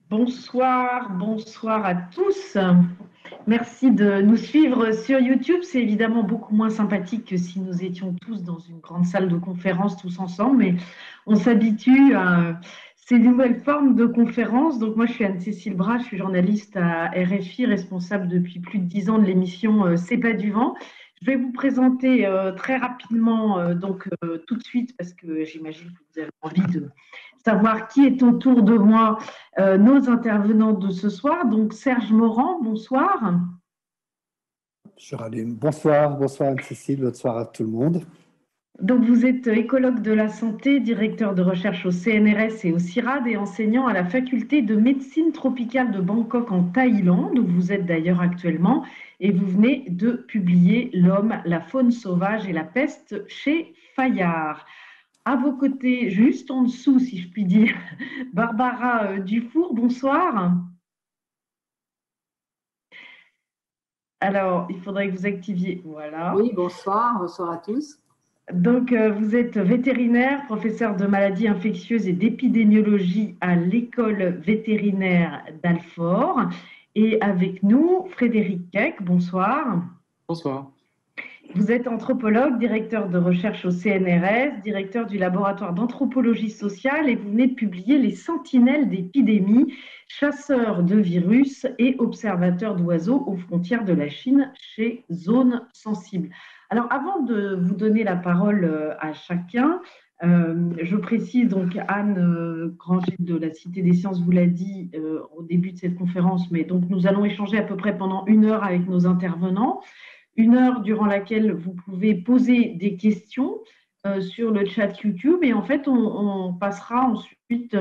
Bonsoir, bonsoir à tous. Merci de nous suivre sur YouTube. C'est évidemment beaucoup moins sympathique que si nous étions tous dans une grande salle de conférence tous ensemble, mais on s'habitue à ces nouvelles formes de conférences. Donc moi, je suis Anne-Cécile Bras, je suis journaliste à RFI, responsable depuis plus de 10 ans de l'émission C'est pas du vent. Je vais vous présenter très rapidement, tout de suite, parce que j'imagine que vous avez envie de savoir qui est autour de moi, nos intervenants de ce soir. Donc Serge Morand, bonsoir. Je rallume. Bonsoir Anne-Cécile, bonsoir à tout le monde. Donc vous êtes écologue de la santé, directeur de recherche au CNRS et au CIRAD et enseignant à la faculté de médecine tropicale de Bangkok en Thaïlande, où vous êtes d'ailleurs actuellement, et vous venez de publier L'homme, la faune sauvage et la peste chez Fayard. À vos côtés, juste en dessous, si je puis dire, Barbara Dufour, bonsoir. Alors, il faudrait que vous activiez, voilà. Oui, bonsoir à tous. Donc, vous êtes vétérinaire, professeur de maladies infectieuses et d'épidémiologie à l'école vétérinaire d'Alfort. Et avec nous, Frédéric Keck, bonsoir. Bonsoir. Vous êtes anthropologue, directeur de recherche au CNRS, directeur du laboratoire d'anthropologie sociale et vous venez de publier Les Sentinelles d'épidémie, chasseurs de virus et observateurs d'oiseaux aux frontières de la Chine chez Zone Sensible. Alors, avant de vous donner la parole à chacun, je précise donc Anne Granger de la Cité des Sciences vous l'a dit au début de cette conférence, mais donc nous allons échanger à peu près pendant 1 heure avec nos intervenants. 1 heure durant laquelle vous pouvez poser des questions sur le chat YouTube et en fait on passera ensuite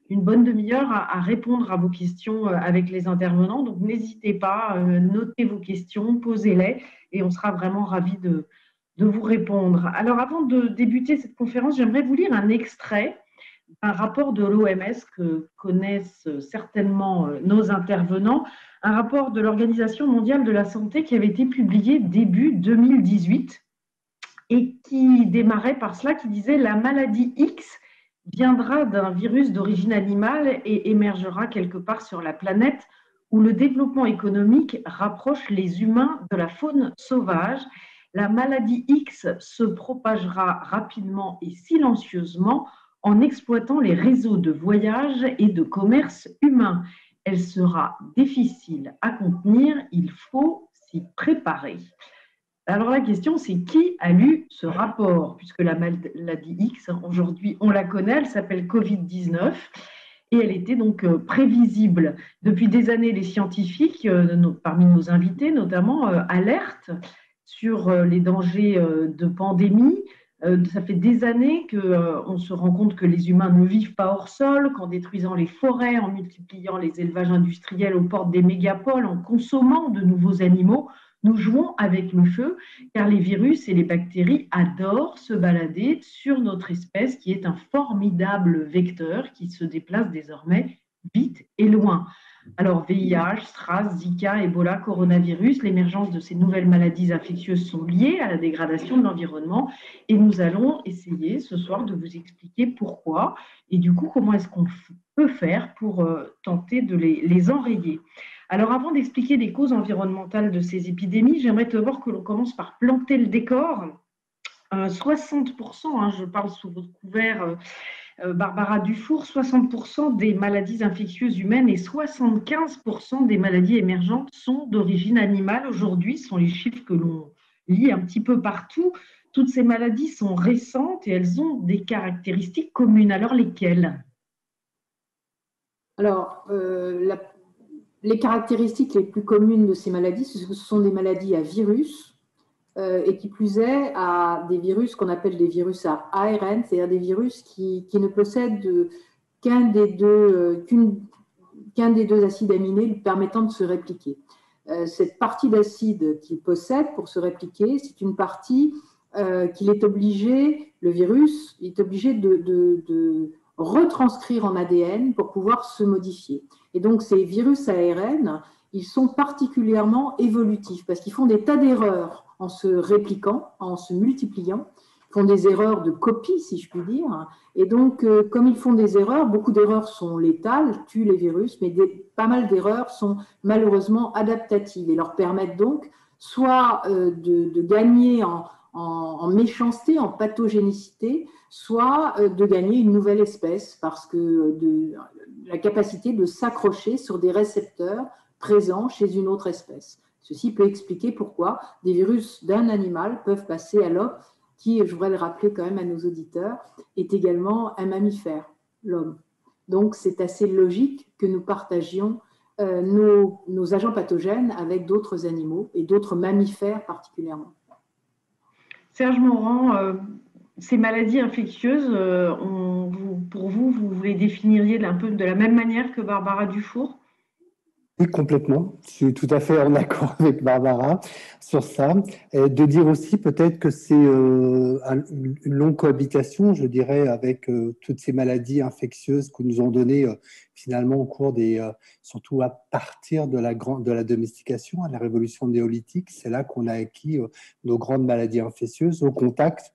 une bonne demi-heure à répondre à vos questions avec les intervenants. Donc n'hésitez pas, notez vos questions, posez-les et on sera vraiment ravis de vous répondre. Alors avant de débuter cette conférence, j'aimerais vous lire un extrait d'un rapport de l'OMS que connaissent certainement nos intervenants, un rapport de l'Organisation mondiale de la santé qui avait été publié début 2018 et qui démarrait par cela, qui disait « La maladie X viendra d'un virus d'origine animale et émergera quelque part sur la planète où le développement économique rapproche les humains de la faune sauvage. La maladie X se propagera rapidement et silencieusement en exploitant les réseaux de voyage et de commerce humain. Elle sera difficile à contenir, il faut s'y préparer. » Alors la question, c'est qui a lu ce rapport? Puisque la maladie X, aujourd'hui, on la connaît, elle s'appelle Covid-19 et elle était donc prévisible. Depuis des années, les scientifiques, parmi nos invités notamment, alertent sur les dangers de pandémie. Ça fait des années qu'on se rend compte que les humains ne vivent pas hors sol, qu'en détruisant les forêts, en multipliant les élevages industriels aux portes des mégapoles, en consommant de nouveaux animaux, nous jouons avec le feu, car les virus et les bactéries adorent se balader sur notre espèce, qui est un formidable vecteur qui se déplace désormais vite et loin. Alors, VIH, SRAS, Zika, Ebola, coronavirus, l'émergence de ces nouvelles maladies infectieuses sont liées à la dégradation de l'environnement et nous allons essayer ce soir de vous expliquer pourquoi et du coup, comment est-ce qu'on peut faire pour tenter de les enrayer. Alors, avant d'expliquer les causes environnementales de ces épidémies, j'aimerais d'abord que l'on commence par planter le décor. 60%, je parle sous votre couvert, Barbara Dufour, 60% des maladies infectieuses humaines et 75% des maladies émergentes sont d'origine animale. Aujourd'hui, ce sont les chiffres que l'on lit un petit peu partout. Toutes ces maladies sont récentes et elles ont des caractéristiques communes. Alors, lesquelles? Alors, les caractéristiques les plus communes de ces maladies, ce sont des maladies à virus, et qui plus est à des virus qu'on appelle des virus à ARN, c'est-à-dire des virus qui ne possèdent qu'un des deux acides aminés permettant de se répliquer. Cette partie d'acide qu'il possède pour se répliquer, c'est une partie qu'il est obligé, le virus est obligé de retranscrire en ADN pour pouvoir se modifier. Et donc ces virus à ARN, ils sont particulièrement évolutifs parce qu'ils font des tas d'erreurs en se répliquant, en se multipliant. Il font des erreurs de copie, si je puis dire. Et donc, comme ils font des erreurs, beaucoup d'erreurs sont létales, tuent les virus, mais pas mal d'erreurs sont malheureusement adaptatives et leur permettent donc soit de gagner en méchanceté, en pathogénicité, soit de gagner une nouvelle espèce parce que la capacité de s'accrocher sur des récepteurs présents chez une autre espèce. Ceci peut expliquer pourquoi des virus d'un animal peuvent passer à l'homme, qui, je voudrais le rappeler quand même à nos auditeurs, est également un mammifère, l'homme. Donc, c'est assez logique que nous partagions nos agents pathogènes avec d'autres animaux et d'autres mammifères particulièrement. Serge Morand, ces maladies infectieuses, pour vous, vous les définiriez un peu de la même manière que Barbara Dufour? Oui, complètement. Je suis tout à fait en accord avec Barbara sur ça. Et de dire aussi peut-être que c'est une longue cohabitation, je dirais, avec toutes ces maladies infectieuses que nous ont données finalement au cours surtout à partir de la domestication, à la révolution néolithique. C'est là qu'on a acquis nos grandes maladies infectieuses au contact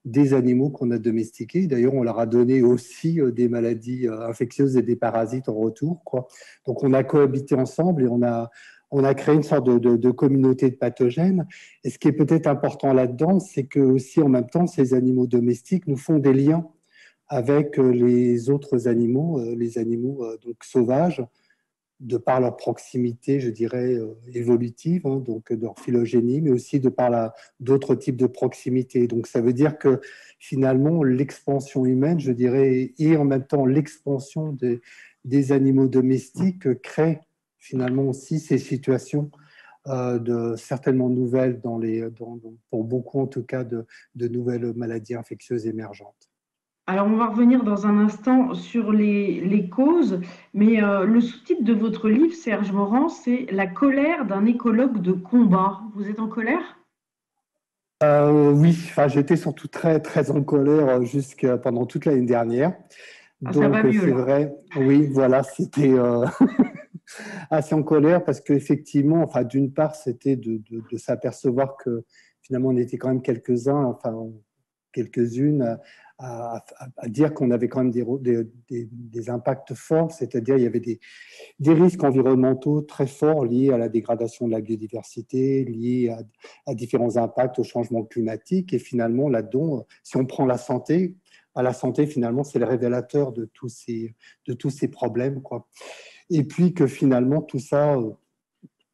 des animaux qu'on a domestiqués. D'ailleurs, on leur a donné aussi des maladies infectieuses et des parasites en retour, quoi. Donc, on a cohabité ensemble et on a créé une sorte de communauté de pathogènes. Et ce qui est peut-être important là-dedans, c'est que aussi en même temps, ces animaux domestiques nous font des liens avec les autres animaux, les animaux donc sauvages, de par leur proximité, je dirais, évolutive, hein, donc de leur phylogénie, mais aussi de par d'autres types de proximité. Donc ça veut dire que finalement, l'expansion humaine, je dirais, et en même temps l'expansion des animaux domestiques crée finalement aussi ces situations certainement nouvelles, pour beaucoup en tout cas, de nouvelles maladies infectieuses émergentes. Alors, on va revenir dans un instant sur les causes, mais le sous-titre de votre livre, Serge Morand, c'est « La colère d'un écologue de combat ». Vous êtes en colère ? Oui, enfin, j'étais surtout très, très en colère pendant toute l'année dernière. Ah, ça va mieux, c'est vrai, oui, voilà, c'était assez en colère parce qu'effectivement, enfin, d'une part, c'était de s'apercevoir que finalement, on était quand même quelques-uns, enfin, quelques-unes à dire qu'on avait quand même des impacts forts, c'est-à-dire il y avait des risques environnementaux très forts liés à la dégradation de la biodiversité, liés à différents impacts au changement climatique. Et finalement, là-dedans, si on prend la santé, finalement, c'est le révélateur de tous ces problèmes, quoi. Et puis que finalement, tout ça,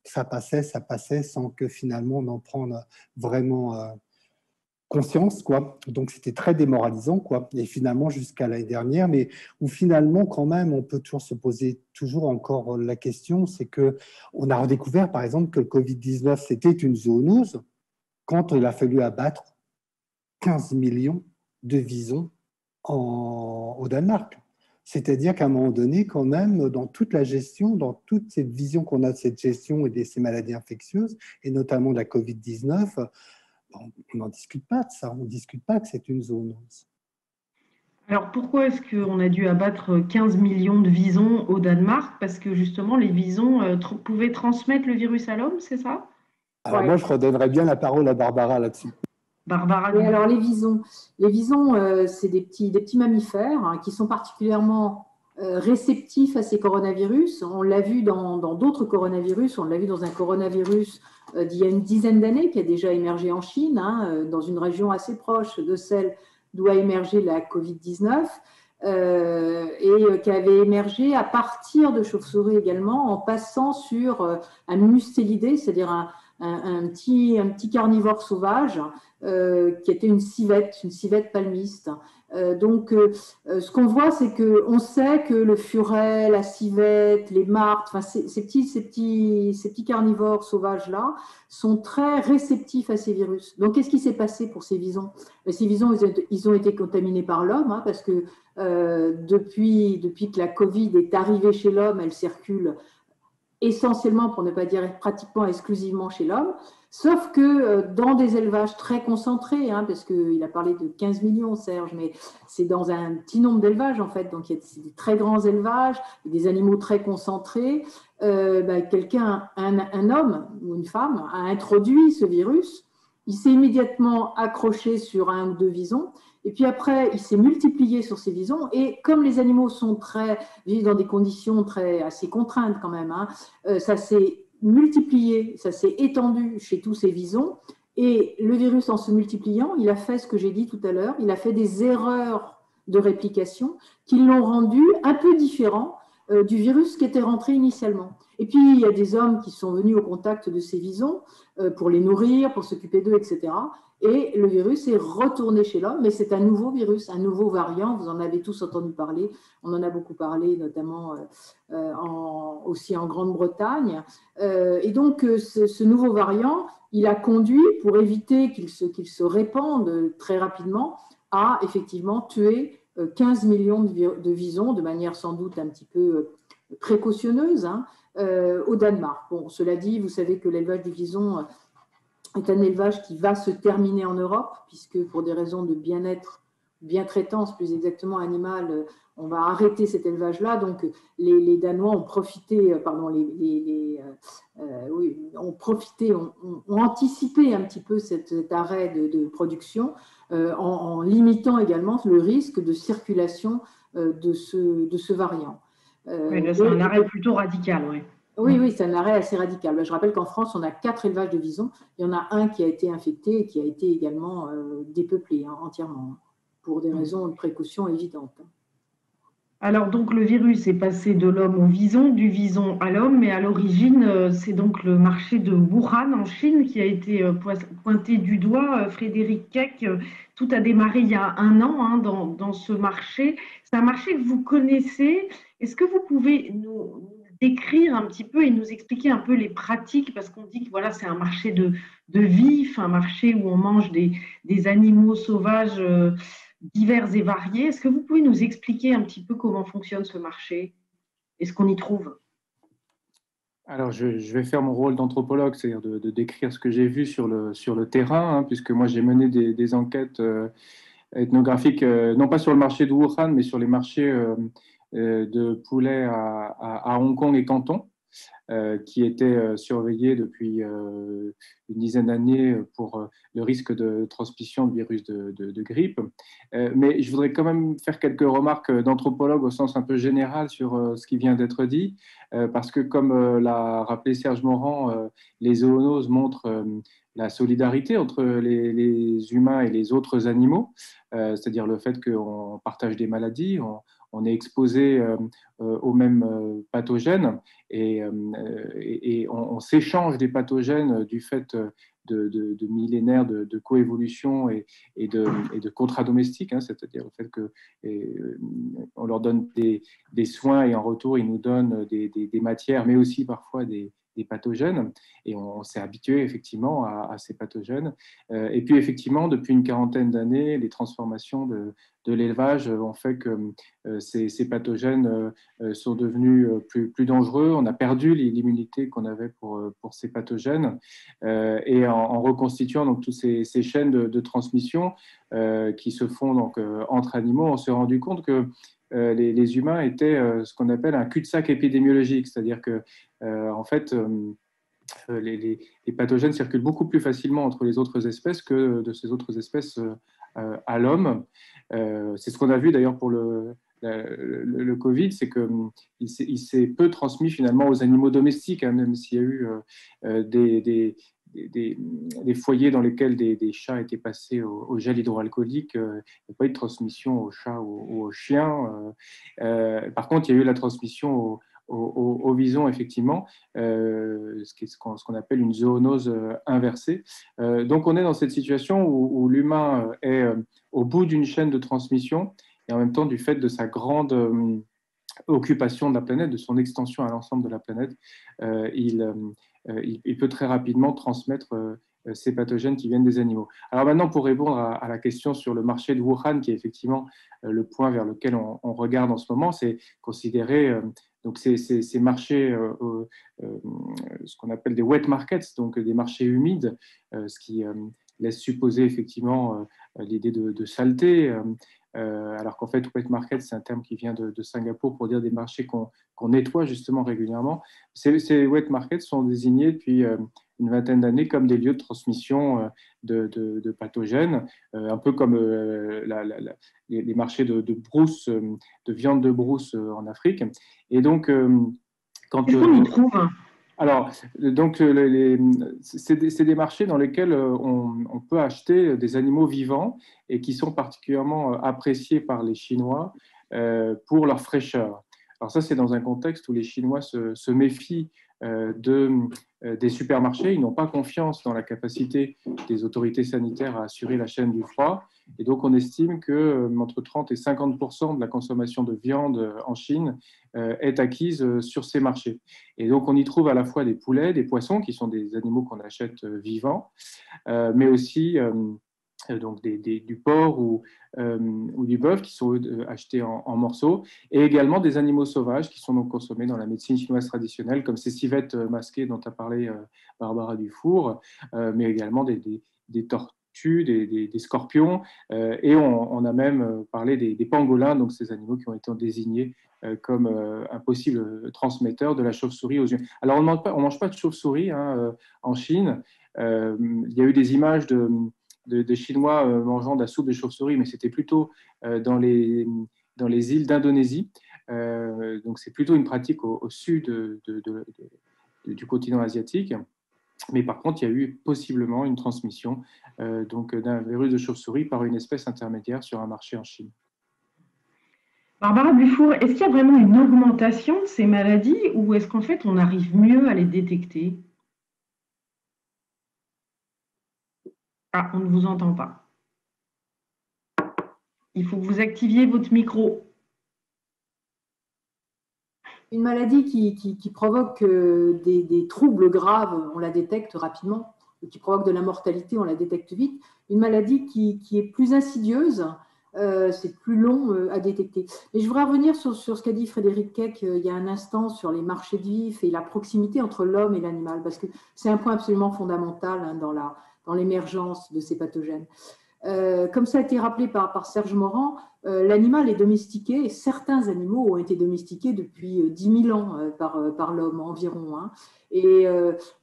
ça passait sans que finalement on en prenne vraiment conscience, quoi. Donc c'était très démoralisant, quoi. Et finalement jusqu'à l'année dernière, mais où finalement quand même on peut toujours se poser encore la question, c'est que on a redécouvert par exemple que le Covid-19 c'était une zoonose quand il a fallu abattre 15 millions de visons au Danemark. C'est-à-dire qu'à un moment donné, quand même, dans toute la gestion, dans toute cette vision qu'on a de cette gestion et de ces maladies infectieuses, et notamment de la Covid-19, on n'en discute pas de ça, on ne discute pas que c'est une zoonose. Alors pourquoi est-ce qu'on a dû abattre 15 millions de visons au Danemark? Parce que justement, les visons pouvaient transmettre le virus à l'homme, c'est ça? Alors moi, je redonnerais bien la parole à Barbara là-dessus. Barbara. Oui, alors les visons, c'est des petits mammifères hein, qui sont particulièrement réceptifs à ces coronavirus. On l'a vu dans d'autres coronavirus, on l'a vu dans un coronavirus d'il y a une dizaine d'années qui a déjà émergé en Chine, hein, dans une région assez proche de celle d'où a émergé la Covid-19 et qui avait émergé à partir de chauves-souris également, en passant sur un mustélidé, c'est-à-dire un petit carnivore sauvage qui était une civette palmiste. Ce qu'on voit, c'est qu'on sait que le furet, la civette, les martres, enfin, ces petits carnivores sauvages-là sont très réceptifs à ces virus. Donc, qu'est-ce qui s'est passé pour ces visons? Ces visons, ils ont été contaminés par l'homme, hein, parce que depuis que la Covid est arrivée chez l'homme, elle circule essentiellement, pour ne pas dire pratiquement exclusivement chez l'homme, sauf que dans des élevages très concentrés, hein, parce qu'il a parlé de 15 millions, Serge, mais c'est dans un petit nombre d'élevages, en fait, donc il y a des très grands élevages, des animaux très concentrés, un homme ou une femme a introduit ce virus il s'est immédiatement accroché sur un ou deux visons. Et puis après, il s'est multiplié sur ces visons. Et comme les animaux vivent dans des conditions assez contraintes quand même, hein, ça s'est multiplié, ça s'est étendu chez tous ces visons. Et le virus, en se multipliant, il a fait ce que j'ai dit tout à l'heure, il a fait des erreurs de réplication qui l'ont rendu un peu différent du virus qui était rentré initialement. Et puis, il y a des hommes qui sont venus au contact de ces visons pour les nourrir, pour s'occuper d'eux, etc. Et le virus est retourné chez l'homme, mais c'est un nouveau virus, un nouveau variant. Vous en avez tous entendu parler. On en a beaucoup parlé, notamment aussi en Grande-Bretagne. Et donc, ce nouveau variant, il a conduit, pour éviter qu'il se répande très rapidement, à effectivement tuer 15 millions de visons de manière sans doute un petit peu précautionneuse, hein, au Danemark. Bon, cela dit, vous savez que l'élevage du vison est un élevage qui va se terminer en Europe, puisque pour des raisons de bien-être, bien-traitance plus exactement animale, on va arrêter cet élevage-là. Donc les Danois ont profité, ont anticipé un petit peu cet arrêt de production en limitant également le risque de circulation de ce variant. Oui, c'est un arrêt plutôt radical, oui. Oui, c'est un arrêt assez radical. Je rappelle qu'en France, on a 4 élevages de visons. Il y en a un qui a été infecté et qui a été également dépeuplé entièrement, pour des raisons de précaution évidentes. Alors, donc, le virus est passé de l'homme au vison, du vison à l'homme, mais à l'origine, c'est donc le marché de Wuhan en Chine qui a été pointé du doigt. Frédéric Keck, tout a démarré il y a un an, hein, dans ce marché. C'est un marché que vous connaissez. Est-ce que vous pouvez nous décrire un petit peu et nous expliquer un peu les pratiques? Parce qu'on dit que voilà, c'est un marché de vif, un marché où on mange des animaux sauvages divers et variés. Est-ce que vous pouvez nous expliquer un petit peu comment fonctionne ce marché et ce qu'on y trouve? Alors, je vais faire mon rôle d'anthropologue, c'est-à-dire de décrire ce que j'ai vu sur le terrain, hein, puisque moi j'ai mené des enquêtes ethnographiques, non pas sur le marché de Wuhan, mais sur les marchés de poulets à Hong Kong et Canton, qui étaient surveillés depuis une dizaine d'années pour le risque de transmission de virus de grippe. Mais je voudrais quand même faire quelques remarques d'anthropologue au sens un peu général sur ce qui vient d'être dit, parce que comme l'a rappelé Serge Morand, les zoonoses montrent la solidarité entre les humains et les autres animaux, c'est-à-dire le fait qu'on partage des maladies, on est exposé aux mêmes pathogènes et on s'échange des pathogènes du fait de millénaires de coévolution et de contrats domestiques, hein, c'est-à-dire le fait qu'on leur donne des soins et en retour ils nous donnent des matières, mais aussi parfois des pathogènes, et on s'est habitué effectivement à ces pathogènes. Et puis effectivement, depuis une quarantaine d'années, les transformations de l'élevage ont fait que ces pathogènes sont devenus plus dangereux. On a perdu l'immunité qu'on avait pour ces pathogènes. Et en reconstituant donc toutes ces chaînes de transmission qui se font donc, entre animaux, on s'est rendu compte que les humains étaient ce qu'on appelle un cul-de-sac épidémiologique, c'est-à-dire que en fait, les pathogènes circulent beaucoup plus facilement entre les autres espèces que de ces autres espèces à l'homme. C'est ce qu'on a vu d'ailleurs pour le Covid, c'est qu'il s'est peu transmis finalement aux animaux domestiques, hein, même s'il y a eu des foyers dans lesquels des chats étaient passés au gel hydroalcoolique. Il n'y a pas eu de transmission aux chats ou aux chiens. Par contre, il y a eu la transmission au vison, effectivement, ce qu'on appelle une zoonose inversée. Donc, on est dans cette situation où l'humain est au bout d'une chaîne de transmission et en même temps, du fait de sa grande occupation de la planète, de son extension à l'ensemble de la planète, il peut très rapidement transmettre ces pathogènes qui viennent des animaux. Alors maintenant, pour répondre à la question sur le marché de Wuhan, qui est effectivement le point vers lequel on regarde en ce moment, c'est considérer donc ces marchés, ce qu'on appelle des wet markets, donc des marchés humides, ce qui laisse supposer effectivement l'idée de saleté, alors qu'en fait, wet market, c'est un terme qui vient de Singapour pour dire des marchés qu'on nettoie justement régulièrement. Ces wet markets sont désignés depuis une vingtaine d'années comme des lieux de transmission de pathogènes, un peu comme les marchés de brousse, de viande de brousse en Afrique. Et donc, quand qu'est-ce qu'on y trouve? alors, donc, c'est des marchés dans lesquels on peut acheter des animaux vivants et qui sont particulièrement appréciés par les Chinois pour leur fraîcheur. Alors ça, c'est dans un contexte où les Chinois se méfient des supermarchés. Ils n'ont pas confiance dans la capacité des autorités sanitaires à assurer la chaîne du froid. Et donc, on estime que entre 30 et 50% de la consommation de viande en Chine est acquise sur ces marchés. Et donc, on y trouve à la fois des poulets, des poissons, qui sont des animaux qu'on achète vivants, mais aussi donc du porc ou du bœuf qui sont achetés en morceaux, et également des animaux sauvages qui sont donc consommés dans la médecine chinoise traditionnelle, comme ces civettes masquées dont a parlé Barbara Dufour, mais également des tortues, des scorpions, et on a même parlé des pangolins, donc ces animaux qui ont été désignés comme un possible transmetteur de la chauve-souris aux humains. Alors, on ne mange pas de chauve-souris en Chine. Il y a eu des images des Chinois mangeant de la soupe de chauve-souris, mais c'était plutôt dans les îles d'Indonésie. Donc, c'est plutôt une pratique au sud du continent asiatique. Mais par contre, il y a eu possiblement une transmission donc d'un virus de chauve-souris par une espèce intermédiaire sur un marché en Chine. Barbara Dufour, est-ce qu'il y a vraiment une augmentation de ces maladies ou est-ce qu'en fait on arrive mieux à les détecter? Ah, on ne vous entend pas. Il faut que vous activiez votre micro. Une maladie qui provoque des troubles graves, on la détecte rapidement, et qui provoque de la mortalité, on la détecte vite. Une maladie qui est plus insidieuse, c'est plus long à détecter. Et je voudrais revenir sur ce qu'a dit Frédéric Keck il y a un instant sur les marchés de vifs et la proximité entre l'homme et l'animal, parce que c'est un point absolument fondamental dans l'émergence de ces pathogènes. Comme ça a été rappelé par Serge Morand, l'animal est domestiqué, et certains animaux ont été domestiqués depuis 10 000 ans par l'homme environ. Et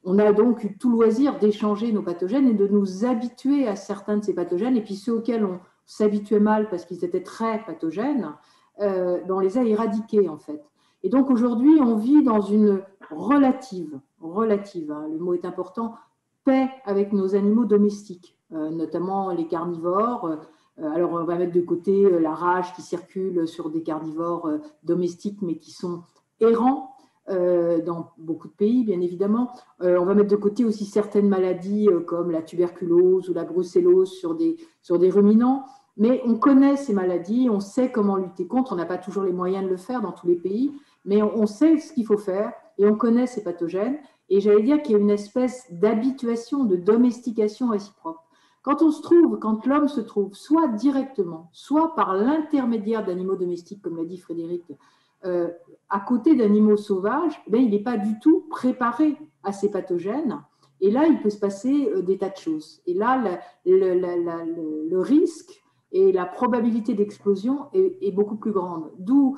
on a donc eu tout loisir d'échanger nos pathogènes et de nous habituer à certains de ces pathogènes. Et puis ceux auxquels on s'habituait mal parce qu'ils étaient très pathogènes, on les a éradiqués en fait. Et donc aujourd'hui, on vit dans une relative, le mot est important, paix avec nos animaux domestiques, notamment les carnivores. Alors on va mettre de côté la rage qui circule sur des carnivores domestiques, mais qui sont errants dans beaucoup de pays, bien évidemment. On va mettre de côté aussi certaines maladies comme la tuberculose ou la brucellose sur des ruminants. Mais on connaît ces maladies, on sait comment lutter contre. On n'a pas toujours les moyens de le faire dans tous les pays, mais on sait ce qu'il faut faire et on connaît ces pathogènes. Et j'allais dire qu'il y a une espèce d'habituation, de domestication réciproque. Quand l'homme se trouve, soit directement, soit par l'intermédiaire d'animaux domestiques, comme l'a dit Frédéric, à côté d'animaux sauvages, il n'est pas du tout préparé à ces pathogènes. Et là, il peut se passer des tas de choses. Et là, le risque et la probabilité d'explosion est beaucoup plus grande. D'où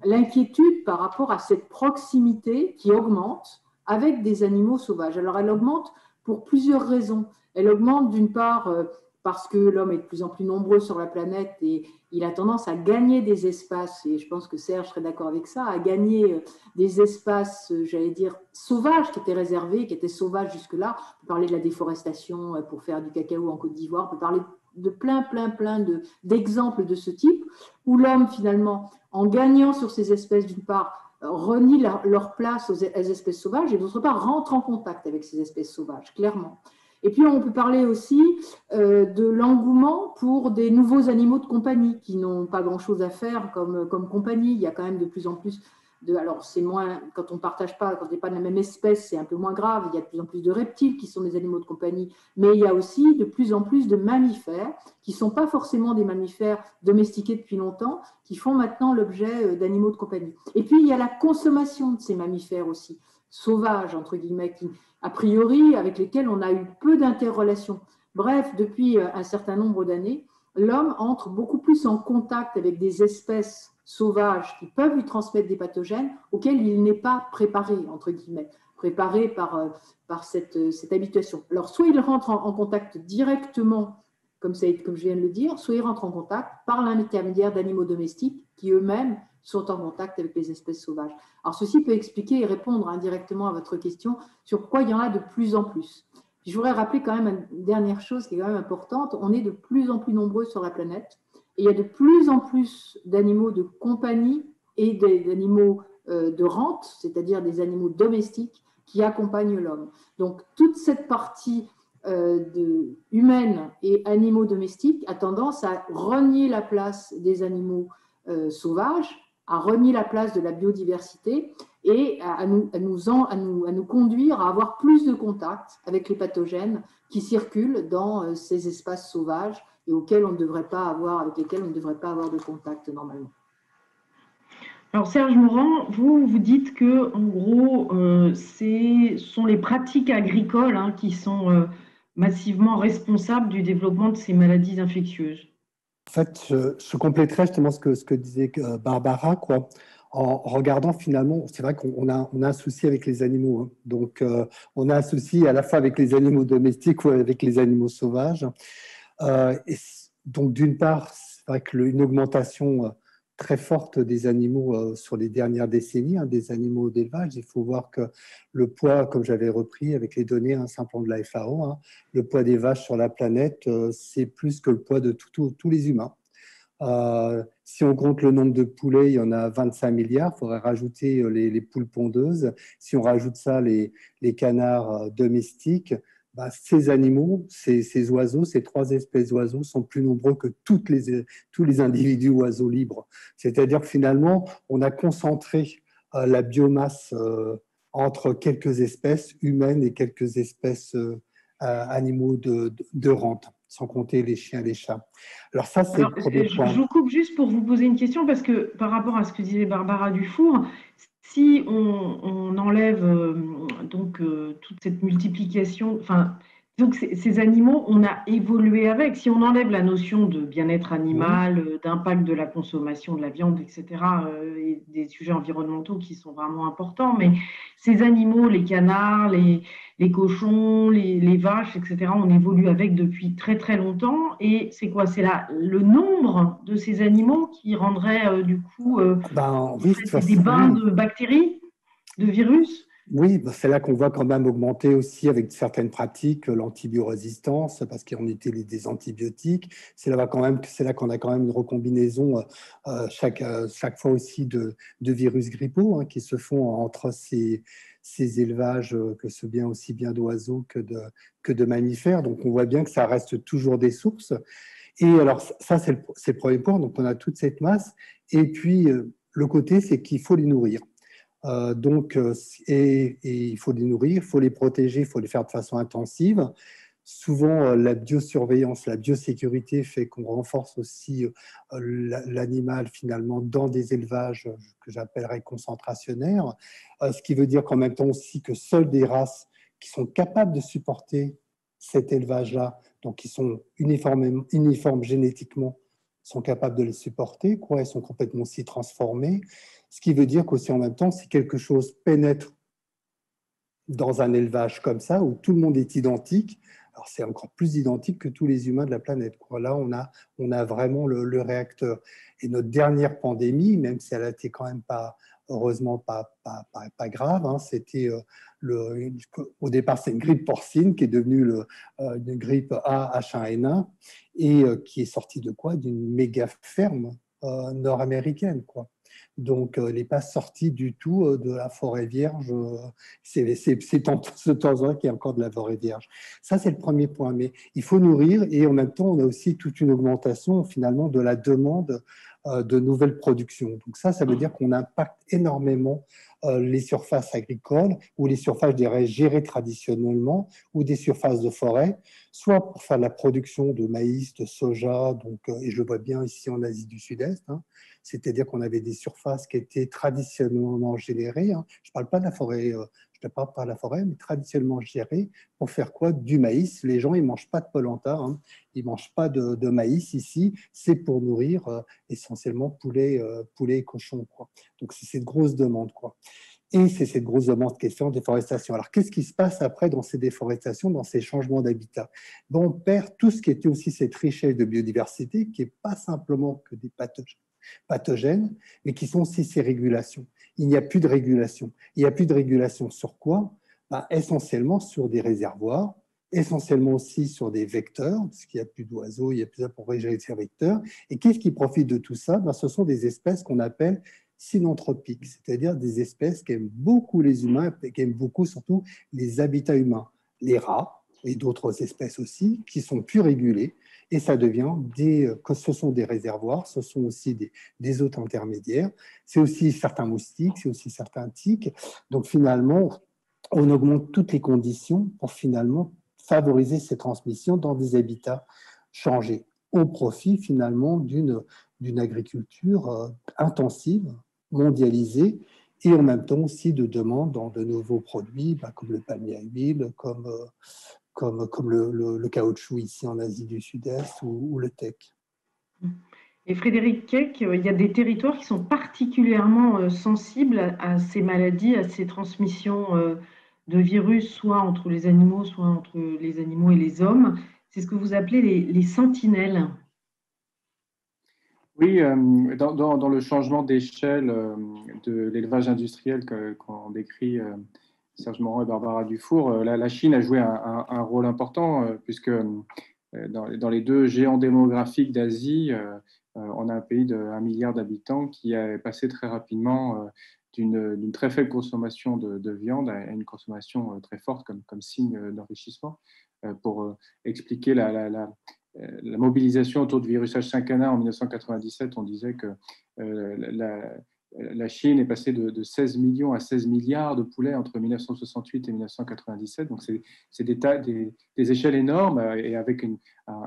l'inquiétude par rapport à cette proximité qui augmente avec des animaux sauvages. Alors, elle augmente pour plusieurs raisons. Elle augmente d'une part parce que l'homme est de plus en plus nombreux sur la planète et il a tendance à gagner des espaces, et je pense que Serge serait d'accord avec ça, à gagner des espaces, j'allais dire, sauvages qui étaient réservés, qui étaient sauvages jusque-là. On peut parler de la déforestation pour faire du cacao en Côte d'Ivoire, on peut parler de plein d'exemples de ce type, où l'homme, finalement, en gagnant sur ces espèces, d'une part, renie leur place aux espèces sauvages, et d'autre part, rentre en contact avec ces espèces sauvages, clairement. Et puis, on peut parler aussi de l'engouement pour des nouveaux animaux de compagnie qui n'ont pas grand-chose à faire comme compagnie. Il y a quand même de plus en plus alors, c'est moins, quand on ne partage pas, quand on n'est pas de la même espèce, c'est un peu moins grave. Il y a de plus en plus de reptiles qui sont des animaux de compagnie, mais il y a aussi de plus en plus de mammifères qui ne sont pas forcément des mammifères domestiqués depuis longtemps, qui font maintenant l'objet d'animaux de compagnie. Et puis, il y a la consommation de ces mammifères aussi, sauvages, entre guillemets, qui, a priori, avec lesquels on a eu peu d'interrelations. Bref, depuis un certain nombre d'années, l'homme entre beaucoup plus en contact avec des espèces sauvages qui peuvent lui transmettre des pathogènes auxquels il n'est pas préparé, entre guillemets. préparés par cette habituation. Alors, soit ils rentrent en contact directement, comme je viens de le dire, soit ils rentrent en contact par l'intermédiaire d'animaux domestiques qui eux-mêmes sont en contact avec les espèces sauvages. Alors, ceci peut expliquer et répondre indirectement à votre question sur pourquoi il y en a de plus en plus. Je voudrais rappeler quand même une dernière chose qui est quand même importante. On est de plus en plus nombreux sur la planète et il y a de plus en plus d'animaux de compagnie et d'animaux de rente, c'est-à-dire des animaux domestiques qui accompagnent l'homme. Donc, toute cette partie humaine et animaux domestiques a tendance à renier la place des animaux sauvages, à renier la place de la biodiversité et à nous conduire à avoir plus de contact avec les pathogènes qui circulent dans ces espaces sauvages et avec lesquels on ne devrait pas avoir de contact normalement. Alors Serge Morand, vous dites que en gros, ce sont les pratiques agricoles qui sont massivement responsables du développement de ces maladies infectieuses. En fait, je compléterais justement ce que disait Barbara, quoi. En regardant finalement, c'est vrai qu'on a un souci avec les animaux. Hein. Donc, on a un souci à la fois avec les animaux domestiques ou avec les animaux sauvages. Et donc, d'une part, c'est vrai qu'une augmentation très forte des animaux sur les dernières décennies, des animaux d'élevage. Il faut voir que le poids, comme j'avais repris avec les données simplement de la FAO, le poids des vaches sur la planète, c'est plus que le poids de tous les humains. Si on compte le nombre de poulets, il y en a 25 milliards. Il faudrait rajouter les poules pondeuses. Si on rajoute ça, les canards domestiques, ces animaux, ces oiseaux, ces 3 espèces d'oiseaux sont plus nombreux que tous les individus oiseaux libres. C'est-à-dire que finalement, on a concentré la biomasse entre quelques espèces humaines et quelques espèces animaux de rente, sans compter les chiens et les chats. Alors ça, c'est le premier point. Je vous coupe juste pour vous poser une question, parce que par rapport à ce que disait Barbara Dufour, si on enlève toute cette multiplication, donc ces animaux, on a évolué avec. Si on enlève la notion de bien-être animal, d'impact de la consommation de la viande, etc., et des sujets environnementaux qui sont vraiment importants, mais ces animaux, les canards, les cochons, les vaches, etc., on évolue avec depuis très très longtemps. Et c'est quoi? C'est le nombre de ces animaux qui rendrait du coup des bains de bactéries, de virus? Oui, c'est là qu'on voit quand même augmenter aussi avec certaines pratiques l'antibiorésistance, parce qu'on utilise des antibiotiques. C'est là qu'on a quand même une recombinaison chaque fois aussi de virus grippaux qui se font entre ces élevages, que ce bien aussi bien d'oiseaux que de mammifères. Donc on voit bien que ça reste toujours des sources. Et alors ça, c'est le premier point. Donc on a toute cette masse. Et puis le côté, c'est qu'il faut les nourrir. Et il faut les nourrir, il faut les protéger, il faut les faire de façon intensive. Souvent, la biosurveillance, la biosécurité fait qu'on renforce aussi l'animal finalement dans des élevages que j'appellerais concentrationnaires, ce qui veut dire qu'en même temps aussi que seules des races qui sont capables de supporter cet élevage-là, donc qui sont uniformes génétiquement, sont capables de les supporter, elles sont complètement aussi transformées. Ce qui veut dire qu'aussi en même temps, si quelque chose pénètre dans un élevage comme ça, où tout le monde est identique, alors c'est encore plus identique que tous les humains de la planète. Là, on a vraiment le réacteur. Et notre dernière pandémie, même si elle a été quand même heureusement pas grave, c'était au départ, c'est une grippe porcine qui est devenue une grippe A H1N1 et qui est sortie de quoi? D'une méga ferme nord-américaine, Donc, elle n'est pas sortie du tout de la forêt vierge. C'est ce temps-là qu'il y a encore de la forêt vierge. Ça, c'est le premier point. Mais il faut nourrir et en même temps, on a aussi toute une augmentation finalement de la demande de nouvelles productions. Donc ça veut dire qu'on impacte énormément les surfaces agricoles ou les surfaces gérées traditionnellement ou des surfaces de forêt, soit pour faire de la production de maïs, de soja, et je le vois bien ici en Asie du Sud-Est, c'est-à-dire qu'on avait des surfaces qui étaient traditionnellement générées. Je ne parle pas de la forêt, mais traditionnellement gérées pour faire quoi? Du maïs. Les gens, ils ne mangent pas de polenta, ils ne mangent pas de maïs ici. C'est pour nourrir essentiellement poulet et cochon. Donc, c'est cette grosse demande. Et c'est cette grosse demande de question de déforestation. Alors, qu'est-ce qui se passe après dans ces déforestations, dans ces changements d'habitat? On perd tout ce qui était aussi cette richesse de biodiversité, qui n'est pas simplement que des pathogènes, mais qui sont aussi ces régulations. Il n'y a plus de régulation. Il n'y a plus de régulation sur quoi? Essentiellement sur des réservoirs, essentiellement aussi sur des vecteurs, parce qu'il n'y a plus d'oiseaux, il n'y a plus ça pour gérer ces vecteurs. Et qu'est-ce qui profite de tout ça? Ce sont des espèces qu'on appelle synanthropiques, c'est-à-dire des espèces qui aiment beaucoup les humains et qui aiment beaucoup surtout les habitats humains. Les rats et d'autres espèces aussi, qui sont plus régulées, et ça devient ce sont des réservoirs, ce sont aussi des hôtes intermédiaires, c'est aussi certains moustiques, c'est aussi certains tiques. Donc finalement, on augmente toutes les conditions pour finalement favoriser ces transmissions dans des habitats changés, au profit finalement d'une agriculture intensive, mondialisée, et en même temps aussi de demande dans de nouveaux produits, comme le palmier à huile, comme le caoutchouc ici en Asie du Sud-Est ou le teck. Et Frédéric Keck, il y a des territoires qui sont particulièrement sensibles à ces maladies, à ces transmissions de virus, soit entre les animaux, soit entre les animaux et les hommes. C'est ce que vous appelez les sentinelles. Oui, dans le changement d'échelle de l'élevage industriel qu'on décrit Serge Morand et Barbara Dufour, la Chine a joué un rôle important puisque dans les deux géants démographiques d'Asie, on a un pays de 1 milliard d'habitants qui est passé très rapidement d'une très faible consommation de viande à une consommation très forte comme signe d'enrichissement. Pour expliquer la mobilisation autour du virus H5N1 en 1997, on disait que la Chine est passée de 16 millions à 16 milliards de poulets entre 1968 et 1997. Donc, c'est des échelles énormes et avec une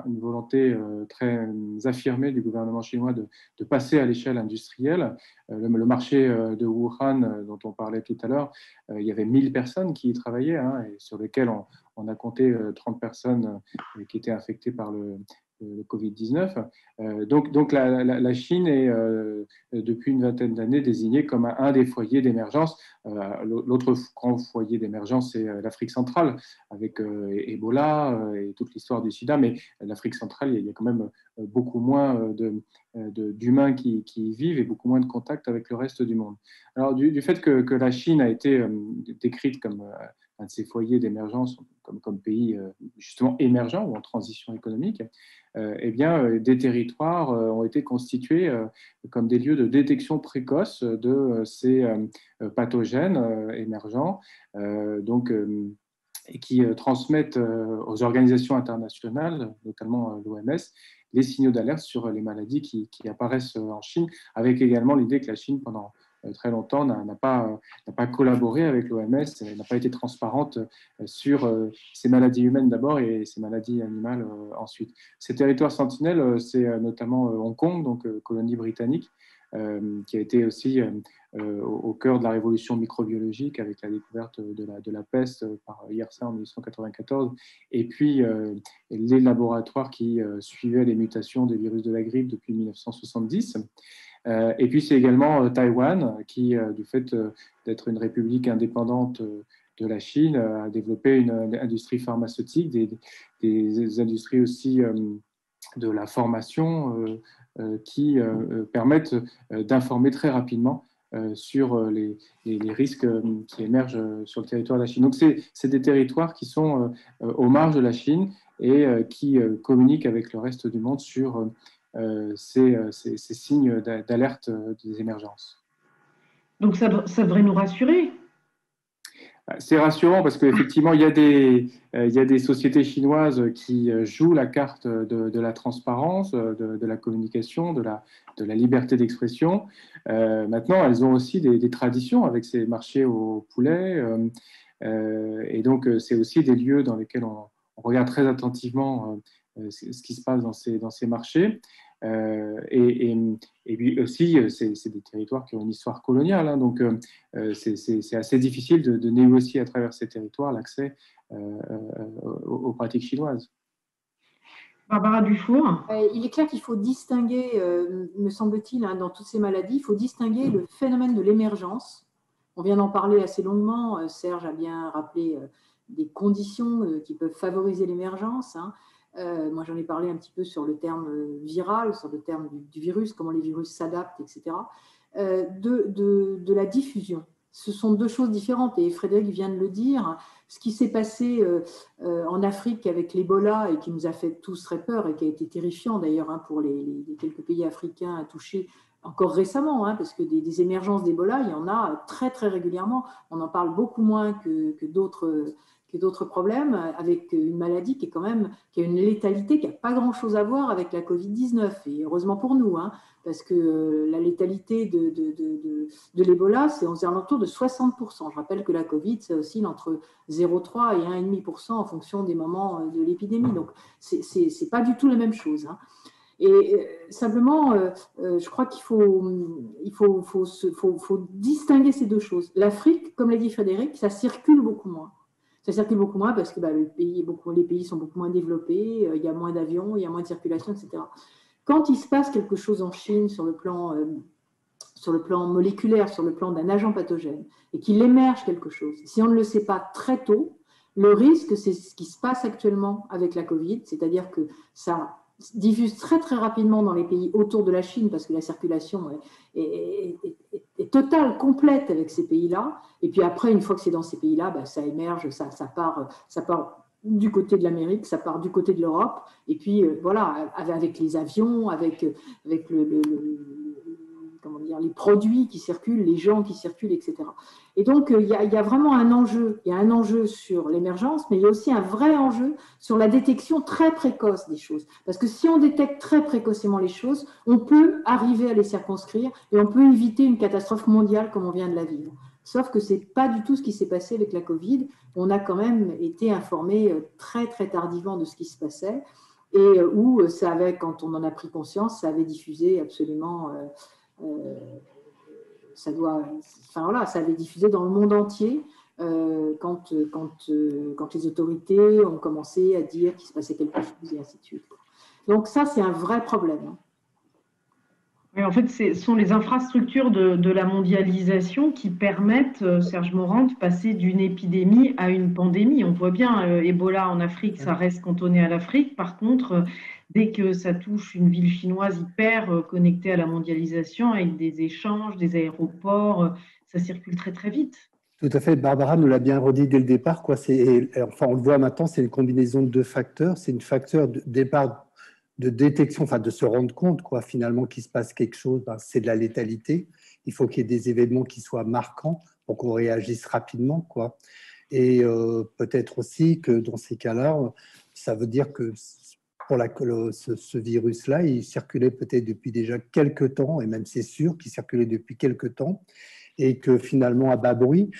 volonté très affirmée du gouvernement chinois de passer à l'échelle industrielle. Le marché de Wuhan, dont on parlait tout à l'heure, il y avait 1000 personnes qui y travaillaient, et sur lesquelles on a compté 30 personnes qui étaient infectées par le Covid-19. Donc la Chine est, depuis une vingtaine d'années, désignée comme un des foyers d'émergence. L'autre grand foyer d'émergence, c'est l'Afrique centrale, avec Ebola et toute l'histoire du sida. Mais l'Afrique centrale, il y a quand même beaucoup moins d'humains qui y vivent et beaucoup moins de contacts avec le reste du monde. Alors, du fait que la Chine a été décrite comme un de ces foyers d'émergence, comme pays justement émergent ou en transition économique, eh bien, des territoires ont été constitués comme des lieux de détection précoce de ces pathogènes émergents, et qui transmettent aux organisations internationales, notamment l'OMS, les signaux d'alerte sur les maladies qui apparaissent en Chine, avec également l'idée que la Chine, pendant très longtemps, n'a pas collaboré avec l'OMS, n'a pas été transparente sur ces maladies humaines d'abord et ces maladies animales ensuite. Ces territoires sentinelles, c'est notamment Hong Kong, donc colonie britannique, qui a été aussi au cœur de la révolution microbiologique avec la découverte de la peste par Yersin en 1894, et puis les laboratoires qui suivaient les mutations des virus de la grippe depuis 1970. Et puis c'est également Taïwan qui, du fait d'être une république indépendante de la Chine, a développé une industrie pharmaceutique, des industries aussi de la formation qui permettent d'informer très rapidement sur les risques qui émergent sur le territoire de la Chine. Donc c'est des territoires qui sont aux marges de la Chine et qui communiquent avec le reste du monde sur ces signes d'alerte des émergences. Donc ça devrait nous rassurer. C'est rassurant parce qu'effectivement, il y a des sociétés chinoises qui jouent la carte de la transparence, de la communication, de la liberté d'expression. Maintenant, elles ont aussi des traditions avec ces marchés au poulet. Et donc, c'est aussi des lieux dans lesquels on regarde très attentivement ce qui se passe dans ces marchés. Et puis aussi, c'est des territoires qui ont une histoire coloniale, donc c'est assez difficile de négocier à travers ces territoires l'accès aux pratiques chinoises. Barbara Dufour. Il est clair qu'il faut distinguer, me semble-t-il, dans toutes ces maladies, il faut distinguer le phénomène de l'émergence On vient d'en parler assez longuement. Serge a bien rappelé des conditions qui peuvent favoriser l'émergence. Hein. Moi, j'en ai parlé un petit peu sur le terme viral, sur le terme du virus, comment les virus s'adaptent, etc. De la diffusion. Ce sont deux choses différentes et Frédéric vient de le dire. Ce qui s'est passé en Afrique avec l'Ebola et qui nous a fait tous très peur et qui a été terrifiant d'ailleurs hein, pour les quelques pays africains touchés encore récemment, hein, parce que des émergences d'Ebola, il y en a très très régulièrement. On en parle beaucoup moins que d'autres problèmes, avec une maladie qui a une létalité qui n'a pas grand-chose à voir avec la Covid-19. Et heureusement pour nous, hein, parce que la létalité de l'Ebola, c'est aux alentours de 60%. Je rappelle que la Covid, ça oscille entre 0,3 et 1,5% en fonction des moments de l'épidémie. Donc, c'est pas du tout la même chose. Hein. Et simplement, je crois qu'il faut distinguer ces deux choses. L'Afrique, comme l'a dit Frédéric, ça circule beaucoup moins. Ça circule beaucoup moins parce que les pays sont beaucoup moins développés, il y a moins d'avions, il y a moins de circulation, etc. Quand il se passe quelque chose en Chine sur le plan moléculaire, sur le plan d'un agent pathogène, et qu'il émerge quelque chose, si on ne le sait pas très tôt, le risque, c'est ce qui se passe actuellement avec la Covid, c'est-à-dire que ça diffuse très très rapidement dans les pays autour de la Chine parce que la circulation est totale, complète avec ces pays-là. Et puis après, une fois que c'est dans ces pays-là, ça émerge, ça part du côté de l'Amérique, ça part du côté de l'Europe. Et puis voilà, avec les avions, avec comment dire, les produits qui circulent, les gens qui circulent, etc. Et donc, il y a vraiment un enjeu. Il y a un enjeu sur l'émergence, mais il y a aussi un vrai enjeu sur la détection très précoce des choses. Parce que si on détecte très précocement les choses, on peut arriver à les circonscrire et on peut éviter une catastrophe mondiale comme on vient de la vivre. Sauf que ce n'est pas du tout ce qui s'est passé avec la Covid. On a quand même été informé très, très tardivement de ce qui se passait et où ça avait, quand on en a pris conscience, ça avait diffusé absolument... ça avait diffusé dans le monde entier quand les autorités ont commencé à dire qu'il se passait quelque chose et ainsi de suite. Donc ça, c'est un vrai problème. Hein. Mais en fait, ce sont les infrastructures de la mondialisation qui permettent, Serge Morand, de passer d'une épidémie à une pandémie. On voit bien, Ebola en Afrique, ça reste cantonné à l'Afrique. Par contre, dès que ça touche une ville chinoise hyper connectée à la mondialisation, avec des échanges, des aéroports, ça circule très, très vite. Tout à fait, Barbara nous l'a bien redit dès le départ. Quoi. Enfin, on le voit maintenant, c'est une combinaison de deux facteurs. C'est une facteur de départ de détection, enfin de se rendre compte quoi, finalement qu'il se passe quelque chose, c'est de la létalité. Il faut qu'il y ait des événements qui soient marquants pour qu'on réagisse rapidement. Quoi. Et peut-être aussi que dans ces cas-là, ça veut dire que pour ce virus-là, il circulait peut-être depuis déjà quelques temps, et même c'est sûr qu'il circulait depuis quelques temps, et que finalement à bas bruit,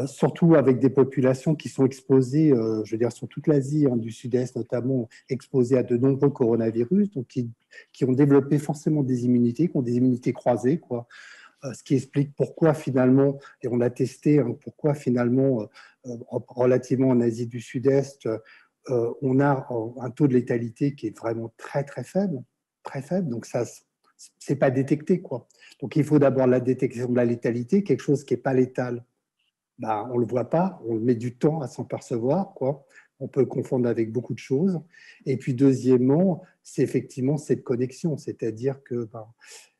surtout avec des populations qui sont exposées, je veux dire sur toute l'Asie du Sud-Est notamment, exposées à de nombreux coronavirus, donc qui ont développé forcément des immunités, qui ont des immunités croisées, quoi. Ce qui explique pourquoi finalement, et on l'a testé, pourquoi finalement, relativement en Asie du Sud-Est, on a un taux de létalité qui est vraiment très très faible, donc ça c'est pas détecté, quoi. Donc il faut d'abord la détection de la létalité, quelque chose qui n'est pas létal. On ne le voit pas, on met du temps à s'en percevoir, quoi. On peut le confondre avec beaucoup de choses. Et puis deuxièmement, c'est effectivement cette connexion, c'est-à-dire que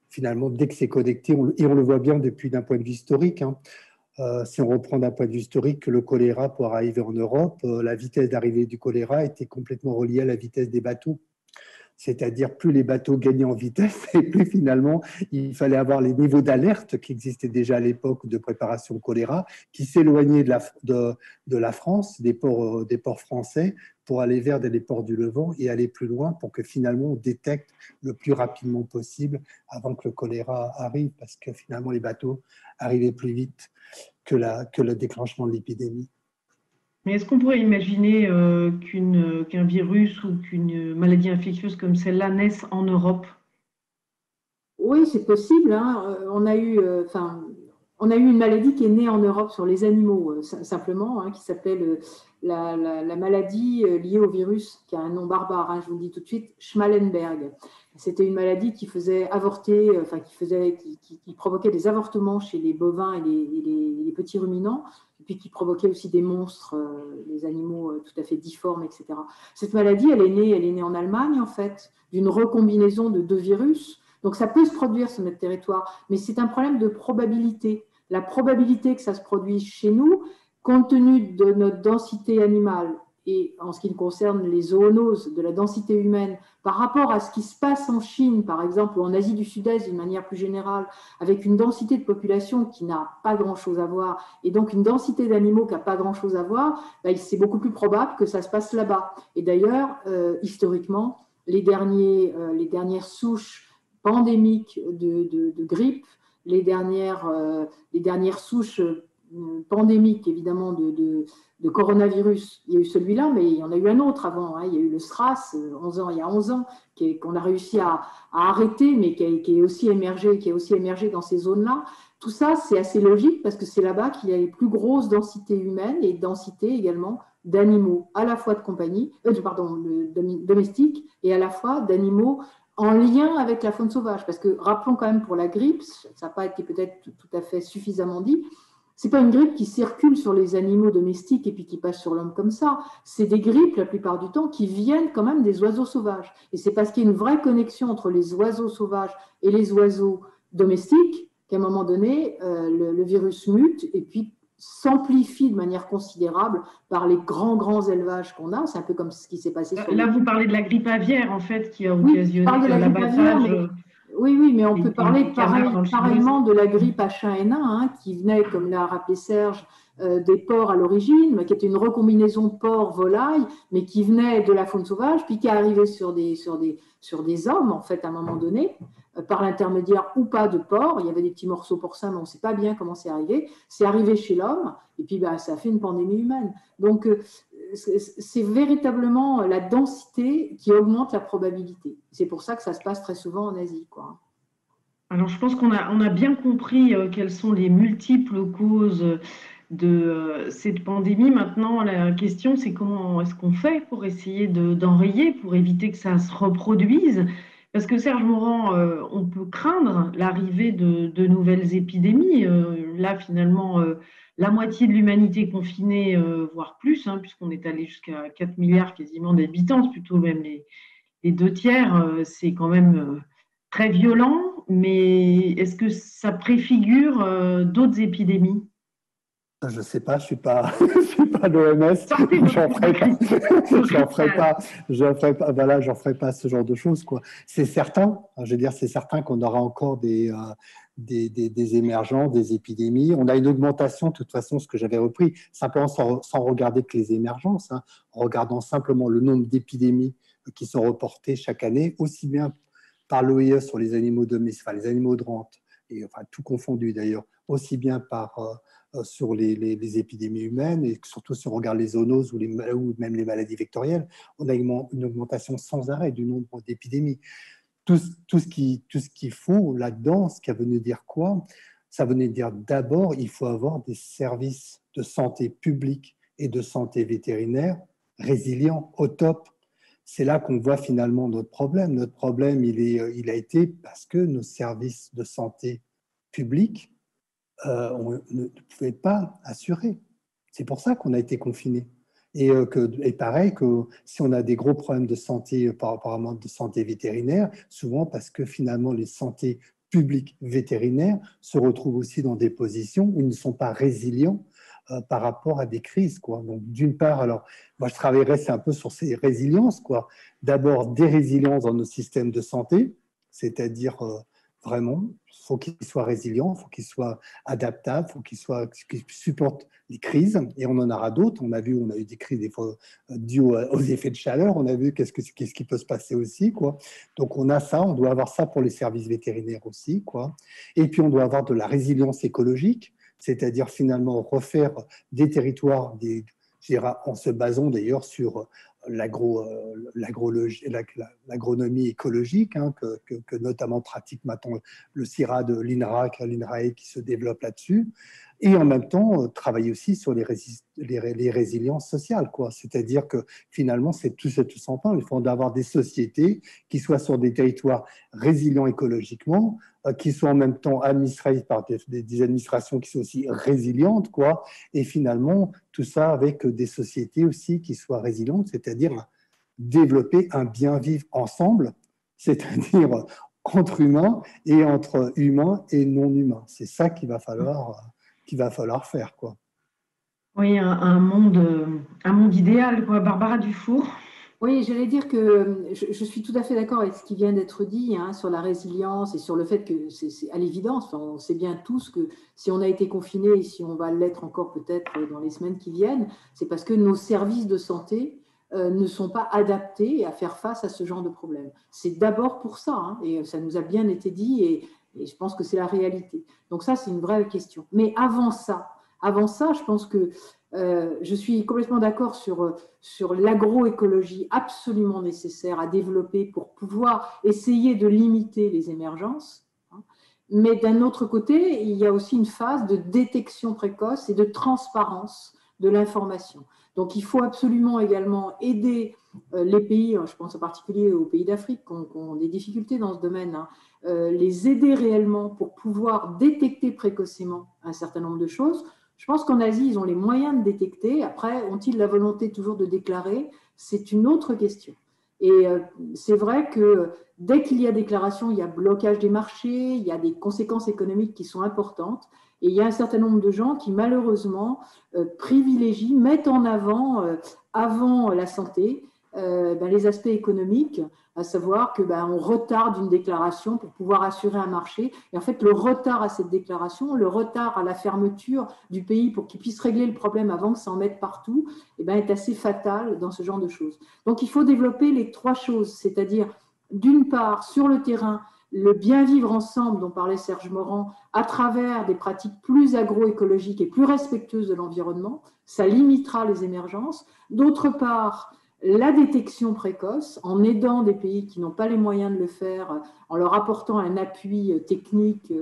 finalement, dès que c'est connecté, et on le voit bien depuis d'un point de vue historique, si on reprend d'un point de vue historique que le choléra, pour arriver en Europe, la vitesse d'arrivée du choléra était complètement reliée à la vitesse des bateaux. C'est-à-dire plus les bateaux gagnaient en vitesse et plus finalement il fallait avoir les niveaux d'alerte qui existaient déjà à l'époque de préparation au choléra, qui s'éloignaient de la France, des ports français, pour aller vers les ports du Levant et aller plus loin pour que finalement on détecte le plus rapidement possible avant que le choléra arrive, parce que finalement les bateaux arrivaient plus vite que le déclenchement de l'épidémie. Mais est-ce qu'on pourrait imaginer qu'un virus ou qu'une maladie infectieuse comme celle-là naisse en Europe? Oui, c'est possible. Hein. On a eu une maladie qui est née en Europe sur les animaux, simplement, qui s'appelle la maladie liée au virus, qui a un nom barbare, hein, je vous le dis tout de suite, Schmallenberg. C'était une maladie qui faisait avorter, qui provoquait des avortements chez les bovins et les petits ruminants, et puis qui provoquait aussi des monstres, les animaux tout à fait difformes, etc. Cette maladie, elle est née en Allemagne, en fait, d'une recombinaison de 2 virus. Donc ça peut se produire sur notre territoire, mais c'est un problème de probabilité. La probabilité que ça se produise chez nous, compte tenu de notre densité animale et en ce qui concerne les zoonoses, de la densité humaine, par rapport à ce qui se passe en Chine, par exemple, ou en Asie du Sud-Est d'une manière plus générale, avec une densité de population qui n'a pas grand-chose à voir, et donc une densité d'animaux qui n'a pas grand-chose à voir, ben, c'est beaucoup plus probable que ça se passe là-bas. Et d'ailleurs, historiquement, les dernières souches pandémiques de grippe, les dernières souches pandémique, évidemment, de coronavirus. Il y a eu celui-là, mais il y en a eu un autre avant. Hein. Il y a eu le SRAS, il y a 11 ans, qu'on a réussi à arrêter, mais qui est aussi émergé dans ces zones-là. Tout ça, c'est assez logique parce que c'est là-bas qu'il y a les plus grosses densités humaines et densités également d'animaux, à la fois de compagnie, domestiques, et à la fois d'animaux en lien avec la faune sauvage. Parce que, rappelons quand même pour la grippe, ça n'a pas été peut-être tout à fait suffisamment dit, c'est pas une grippe qui circule sur les animaux domestiques et puis qui passe sur l'homme comme ça. C'est des grippes, la plupart du temps, qui viennent quand même des oiseaux sauvages. Et c'est parce qu'il y a une vraie connexion entre les oiseaux sauvages et les oiseaux domestiques qu'à un moment donné, le virus mute et puis s'amplifie de manière considérable par les grands élevages qu'on a. C'est un peu comme ce qui s'est passé sur... Là, vous parlez de la grippe aviaire, en fait, qui a occasionné l'abattage. Oui, mais on peut parler pareillement de la grippe H1N1, hein, qui venait, comme l'a rappelé Serge, des porcs à l'origine, mais qui était une recombinaison de porcs-volailles, mais qui venait de la faune sauvage, puis qui est arrivée sur des hommes, en fait, à un moment donné, par l'intermédiaire ou pas de porcs. Il y avait des petits morceaux porcins, mais on ne sait pas bien comment c'est arrivé. C'est arrivé chez l'homme, et puis ça a fait une pandémie humaine. Donc, c'est véritablement la densité qui augmente la probabilité. C'est pour ça que ça se passe très souvent en Asie, quoi. Alors, je pense qu'on a bien compris quelles sont les multiples causes de cette pandémie. Maintenant, la question, c'est comment est-ce qu'on fait pour essayer d'enrayer, pour éviter que ça se reproduise? Parce que Serge Morand, on peut craindre l'arrivée de nouvelles épidémies. Là, finalement, la moitié de l'humanité confinée, voire plus, hein, puisqu'on est allé jusqu'à 4 milliards quasiment d'habitants, c'est plutôt même les 2 tiers, c'est quand même très violent. Mais est-ce que ça préfigure d'autres épidémies? Je ne sais pas, je ne suis pas l'OMS, j'en ferai pas ce genre de choses, quoi. C'est certain, je veux dire, c'est certain qu'on aura encore des émergents, des épidémies. On a une augmentation, de toute façon, ce que j'avais repris, simplement sans regarder que les émergences, hein, en regardant simplement le nombre d'épidémies qui sont reportées chaque année, aussi bien par l'OIE sur les animaux domestiques, enfin les animaux de rente, et enfin tout confondu d'ailleurs, aussi bien sur les épidémies humaines et surtout si on regarde les zoonoses ou même les maladies vectorielles, on a une augmentation sans arrêt du nombre d'épidémies. Tout ce qu'il faut là-dedans, ce qui a venu dire quoi? Ça venait dire d'abord, il faut avoir des services de santé publique et de santé vétérinaire résilients, au top. C'est là qu'on voit finalement notre problème. Notre problème, il a été parce que nos services de santé publique on ne pouvait pas assurer. C'est pour ça qu'on a été confinés. Et pareil, que si on a des gros problèmes de santé par rapport à un manque de santé vétérinaire, souvent parce que finalement les santé publiques vétérinaires se retrouvent aussi dans des positions où ils ne sont pas résilients par rapport à des crises, quoi. Donc d'une part, alors moi je travaillerais un peu sur ces résiliences, quoi. D'abord des résiliences dans nos systèmes de santé, c'est-à-dire vraiment, il faut qu'ils soient résilients, il faut qu'ils soient adaptables, il faut qu'ils supportent les crises. Et on en aura d'autres. On a eu des crises des fois dues aux effets de chaleur. On a vu qu'est-ce qui peut se passer aussi, quoi. Donc on a ça, on doit avoir ça pour les services vétérinaires aussi, quoi. Et puis on doit avoir de la résilience écologique, c'est-à-dire finalement refaire des territoires, en se basant d'ailleurs sur l'agronomie écologique, hein, que notamment pratique maintenant le CIRAD, l'INRAE qui se développe là-dessus. et en même temps travailler aussi sur les résiliences sociales, quoi. C'est-à-dire que finalement, c'est tout en temps. Il faut avoir des sociétés qui soient sur des territoires résilients écologiquement, qui soient en même temps administrées par des administrations qui sont aussi résilientes, quoi. Et finalement, tout ça avec des sociétés aussi qui soient résilientes, c'est-à-dire développer un bien vivre ensemble, c'est-à-dire entre humains et entre humains et non humains. C'est ça qu'il va falloir faire, quoi. Oui, un monde idéal, quoi. Barbara Dufour. Oui, j'allais dire que je suis tout à fait d'accord avec ce qui vient d'être dit hein, sur la résilience et sur le fait que c'est à l'évidence, enfin, on sait bien tous que si on a été confiné et si on va l'être encore peut-être dans les semaines qui viennent, c'est parce que nos services de santé ne sont pas adaptés à faire face à ce genre de problème. C'est d'abord pour ça, hein, et ça nous a bien été dit, et je pense que c'est la réalité. Donc ça, c'est une vraie question. Mais avant ça, je pense que je suis complètement d'accord sur l'agroécologie absolument nécessaire à développer pour pouvoir essayer de limiter les émergences. Mais d'un autre côté, il y a aussi une phase de détection précoce et de transparence de l'information. Donc, il faut absolument également aider les pays, je pense en particulier aux pays d'Afrique qui ont des difficultés dans ce domaine, hein, les aider réellement pour pouvoir détecter précocement un certain nombre de choses. Je pense qu'en Asie, ils ont les moyens de détecter. Après, ont-ils la volonté toujours de déclarer? C'est une autre question. Et c'est vrai que dès qu'il y a déclaration, il y a blocage des marchés, il y a des conséquences économiques qui sont importantes. Et il y a un certain nombre de gens qui, malheureusement, privilégient, mettent en avant, avant la santé, les aspects économiques, à savoir que on retarde une déclaration pour pouvoir assurer un marché. Et en fait, le retard à cette déclaration, le retard à la fermeture du pays pour qu'il puisse régler le problème avant que ça en mette partout, est assez fatal dans ce genre de choses. Donc, il faut développer les trois choses, c'est-à-dire, d'une part, sur le terrain, le bien vivre ensemble dont parlait Serge Morand, à travers des pratiques plus agroécologiques et plus respectueuses de l'environnement, ça limitera les émergences. D'autre part, la détection précoce, en aidant des pays qui n'ont pas les moyens de le faire, en leur apportant un appui technique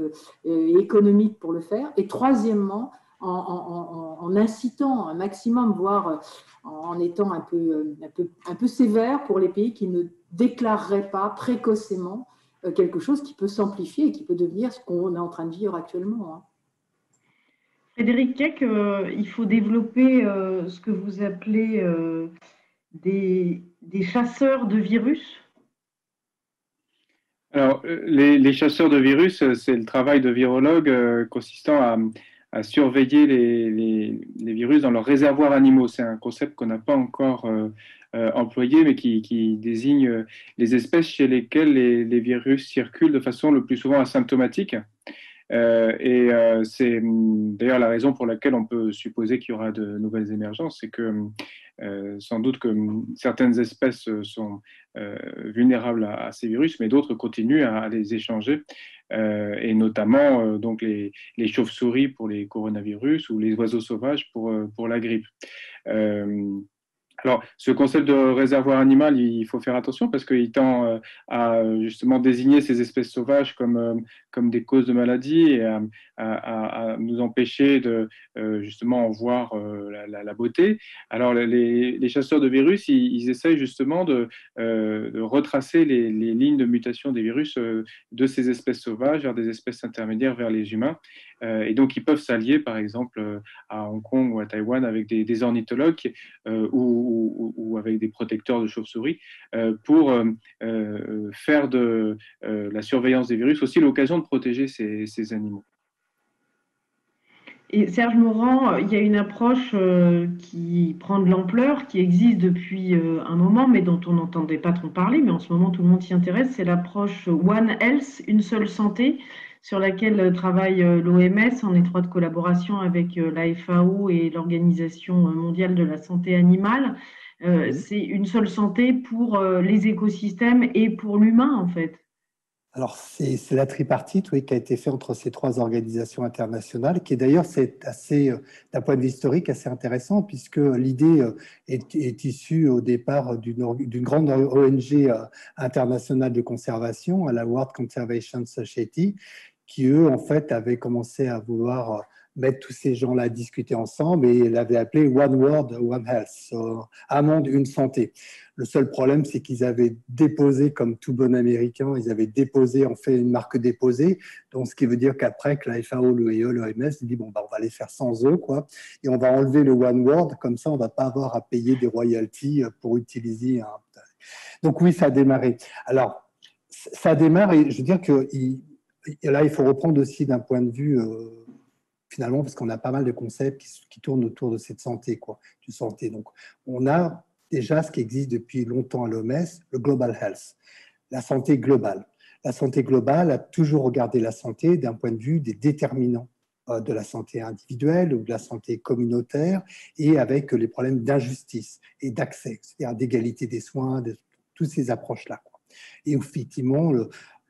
et économique pour le faire. Et troisièmement, en incitant un maximum, voire en étant un peu sévère pour les pays qui ne déclareraient pas précocement quelque chose qui peut s'amplifier et qui peut devenir ce qu'on est en train de vivre actuellement. Hein. Frédéric Keck, il faut développer ce que vous appelez des chasseurs de virus. Alors, les chasseurs de virus, c'est le travail de virologues consistant à surveiller les virus dans leurs réservoirs animaux. C'est un concept qu'on n'a pas encore employé, mais qui désigne les espèces chez lesquelles les virus circulent de façon le plus souvent asymptomatique. C'est d'ailleurs la raison pour laquelle on peut supposer qu'il y aura de nouvelles émergences, c'est que sans doute que certaines espèces sont vulnérables à ces virus, mais d'autres continuent à les échanger, et notamment donc les chauves-souris pour les coronavirus ou les oiseaux sauvages pour la grippe. Alors, ce concept de réservoir animal, il faut faire attention parce qu'il tend à justement désigner ces espèces sauvages comme des causes de maladies et à nous empêcher de justement en voir la beauté. Alors, les chasseurs de virus, ils essayent justement de retracer les lignes de mutation des virus de ces espèces sauvages vers des espèces intermédiaires vers les humains. Et donc, ils peuvent s'allier, par exemple, à Hong Kong ou à Taïwan avec des ornithologues ou avec des protecteurs de chauves-souris pour faire de la surveillance des virus aussi l'occasion de protéger ces animaux. Et Serge Morand, il y a une approche qui prend de l'ampleur, qui existe depuis un moment, mais dont on n'entendait pas trop parler, mais en ce moment tout le monde s'y intéresse, c'est l'approche One Health, une seule santé, sur laquelle travaille l'OMS en étroite collaboration avec la FAO et l'Organisation mondiale de la santé animale. C'est une seule santé pour les écosystèmes et pour l'humain, en fait. Alors, c'est la tripartite, oui, qui a été faite entre ces trois organisations internationales, qui d'ailleurs, c'est assez, d'un point de vue historique, assez intéressant, puisque l'idée est issue au départ d'une grande ONG internationale de conservation, la World Conservation Society, qui, eux, en fait, avaient commencé à vouloir mettre tous ces gens-là à discuter ensemble et il avait appelé One World, One Health, un monde, une santé. Le seul problème, c'est qu'ils avaient déposé, comme tout bon américain, ils avaient déposé, en fait, une marque déposée, donc ce qui veut dire qu'après que la FAO, l'OIE, l'OMS, dit bon, bah, on va les faire sans eux, quoi, et on va enlever le One World, comme ça, on ne va pas avoir à payer des royalties pour utiliser un... Donc oui, ça a démarré. Alors, ça démarre et je veux dire que là, il faut reprendre aussi d'un point de vue... finalement, parce qu'on a pas mal de concepts qui tournent autour de cette santé, quoi, du santé. Donc, on a déjà ce qui existe depuis longtemps à l'OMS, le Global Health, la santé globale. La santé globale a toujours regardé la santé d'un point de vue des déterminants de la santé individuelle ou de la santé communautaire et avec les problèmes d'injustice et d'accès, c'est-à-dire d'égalité des soins, de toutes ces approches-là, quoi. Et effectivement,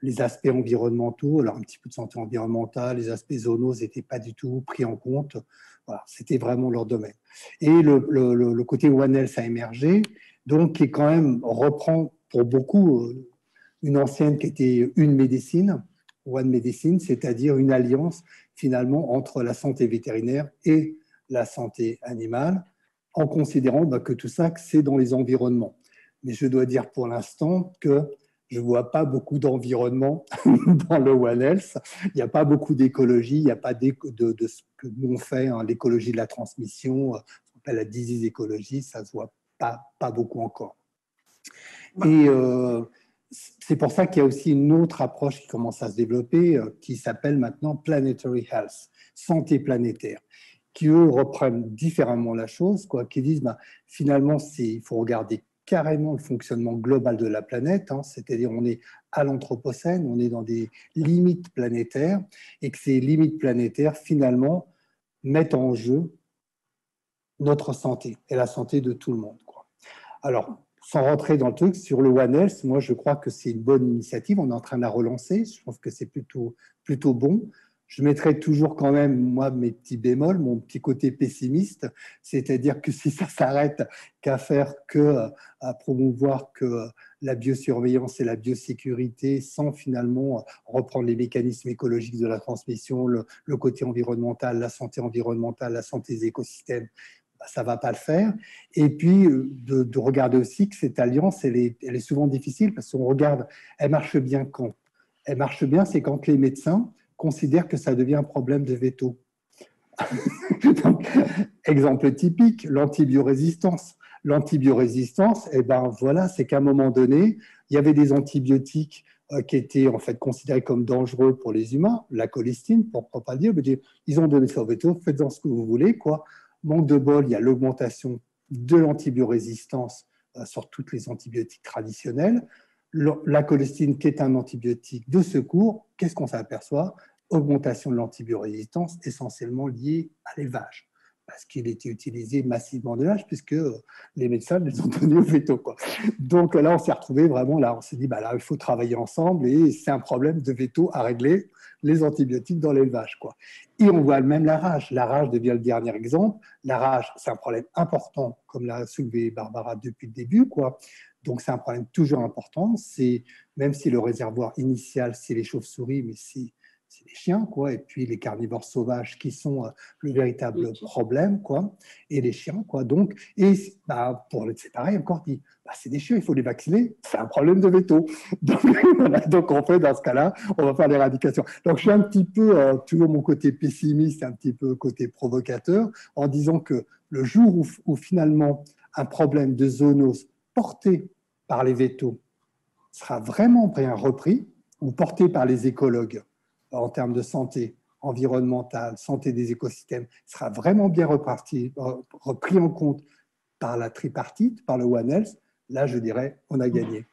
les aspects environnementaux, alors un petit peu de santé environnementale, les aspects zonaux n'étaient pas du tout pris en compte. Voilà, c'était vraiment leur domaine. Et le côté One Health a émergé, donc qui quand même reprend pour beaucoup une ancienne qui était une médecine, One Medicine, c'est-à-dire une alliance finalement entre la santé vétérinaire et la santé animale, en considérant que tout ça, c'est dans les environnements. Mais je dois dire pour l'instant que je ne vois pas beaucoup d'environnement dans le One Health. Il n'y a pas beaucoup d'écologie, il n'y a pas de ce que nous on fait, hein, l'écologie de la transmission, ce qu'on appelle la disease écologie, ça ne se voit pas beaucoup encore. Et c'est pour ça qu'il y a aussi une autre approche qui commence à se développer, qui s'appelle maintenant Planetary Health, santé planétaire, qui eux reprennent différemment la chose, quoi, qui disent finalement il faut regarder carrément le fonctionnement global de la planète, hein, c'est-à-dire on est à l'anthropocène, on est dans des limites planétaires, et que ces limites planétaires, finalement, mettent en jeu notre santé et la santé de tout le monde, quoi. Alors, sans rentrer dans le truc, sur le One Health, moi je crois que c'est une bonne initiative, on est en train de la relancer, je trouve que c'est plutôt bon. Je mettrai toujours quand même, moi, mes petits bémols, mon petit côté pessimiste, c'est-à-dire que si ça s'arrête qu'à faire à promouvoir que la biosurveillance et la biosécurité sans finalement reprendre les mécanismes écologiques de la transmission, le côté environnemental, la santé des écosystèmes, ça ne va pas le faire. Et puis, de regarder aussi que cette alliance, elle est souvent difficile parce qu'on regarde, elle marche bien quand? Elle marche bien, c'est quand les médecins considèrent que ça devient un problème de veto. Donc, exemple typique, l'antibiorésistance. L'antibiorésistance, voilà, c'est qu'à un moment donné, il y avait des antibiotiques qui étaient en fait considérés comme dangereux pour les humains, la colistine, pour ne pas dire, ils ont donné ça au veto, faites-en ce que vous voulez, quoi. Manque de bol, il y a l'augmentation de l'antibiorésistance sur toutes les antibiotiques traditionnels. La colistine, qui est un antibiotique de secours, qu'est-ce qu'on s'aperçoit? Augmentation de l'antibiorésistance essentiellement liée à l'élevage, parce qu'il était utilisé massivement de l'élevage, puisque les médecins les ont donnés au veto, quoi. Donc là, on s'est retrouvé vraiment, là, on s'est dit, là, il faut travailler ensemble, et c'est un problème de veto à régler, les antibiotiques dans l'élevage, quoi. Et on voit même la rage. La rage devient le dernier exemple. La rage, c'est un problème important, comme l'a soulevé Barbara depuis le début, quoi. Donc, c'est un problème toujours important. Même si le réservoir initial, c'est les chauves-souris, mais c'est les chiens, quoi, et puis les carnivores sauvages qui sont le véritable problème, quoi, et les chiens, quoi. Donc, c'est pareil, encore dit, c'est des chiens, il faut les vacciner, c'est un problème de veto. Donc, voilà, donc en fait, dans ce cas-là, on va faire l'éradication. Donc, je suis un petit peu, toujours mon côté pessimiste, un petit peu côté provocateur, en disant que le jour où finalement un problème de zoonose porté par les vétos sera vraiment bien repris, ou porté par les écologues, en termes de santé environnementale, santé des écosystèmes, sera vraiment bien repris en compte par la tripartite, par le One Health, là, je dirais, on a gagné.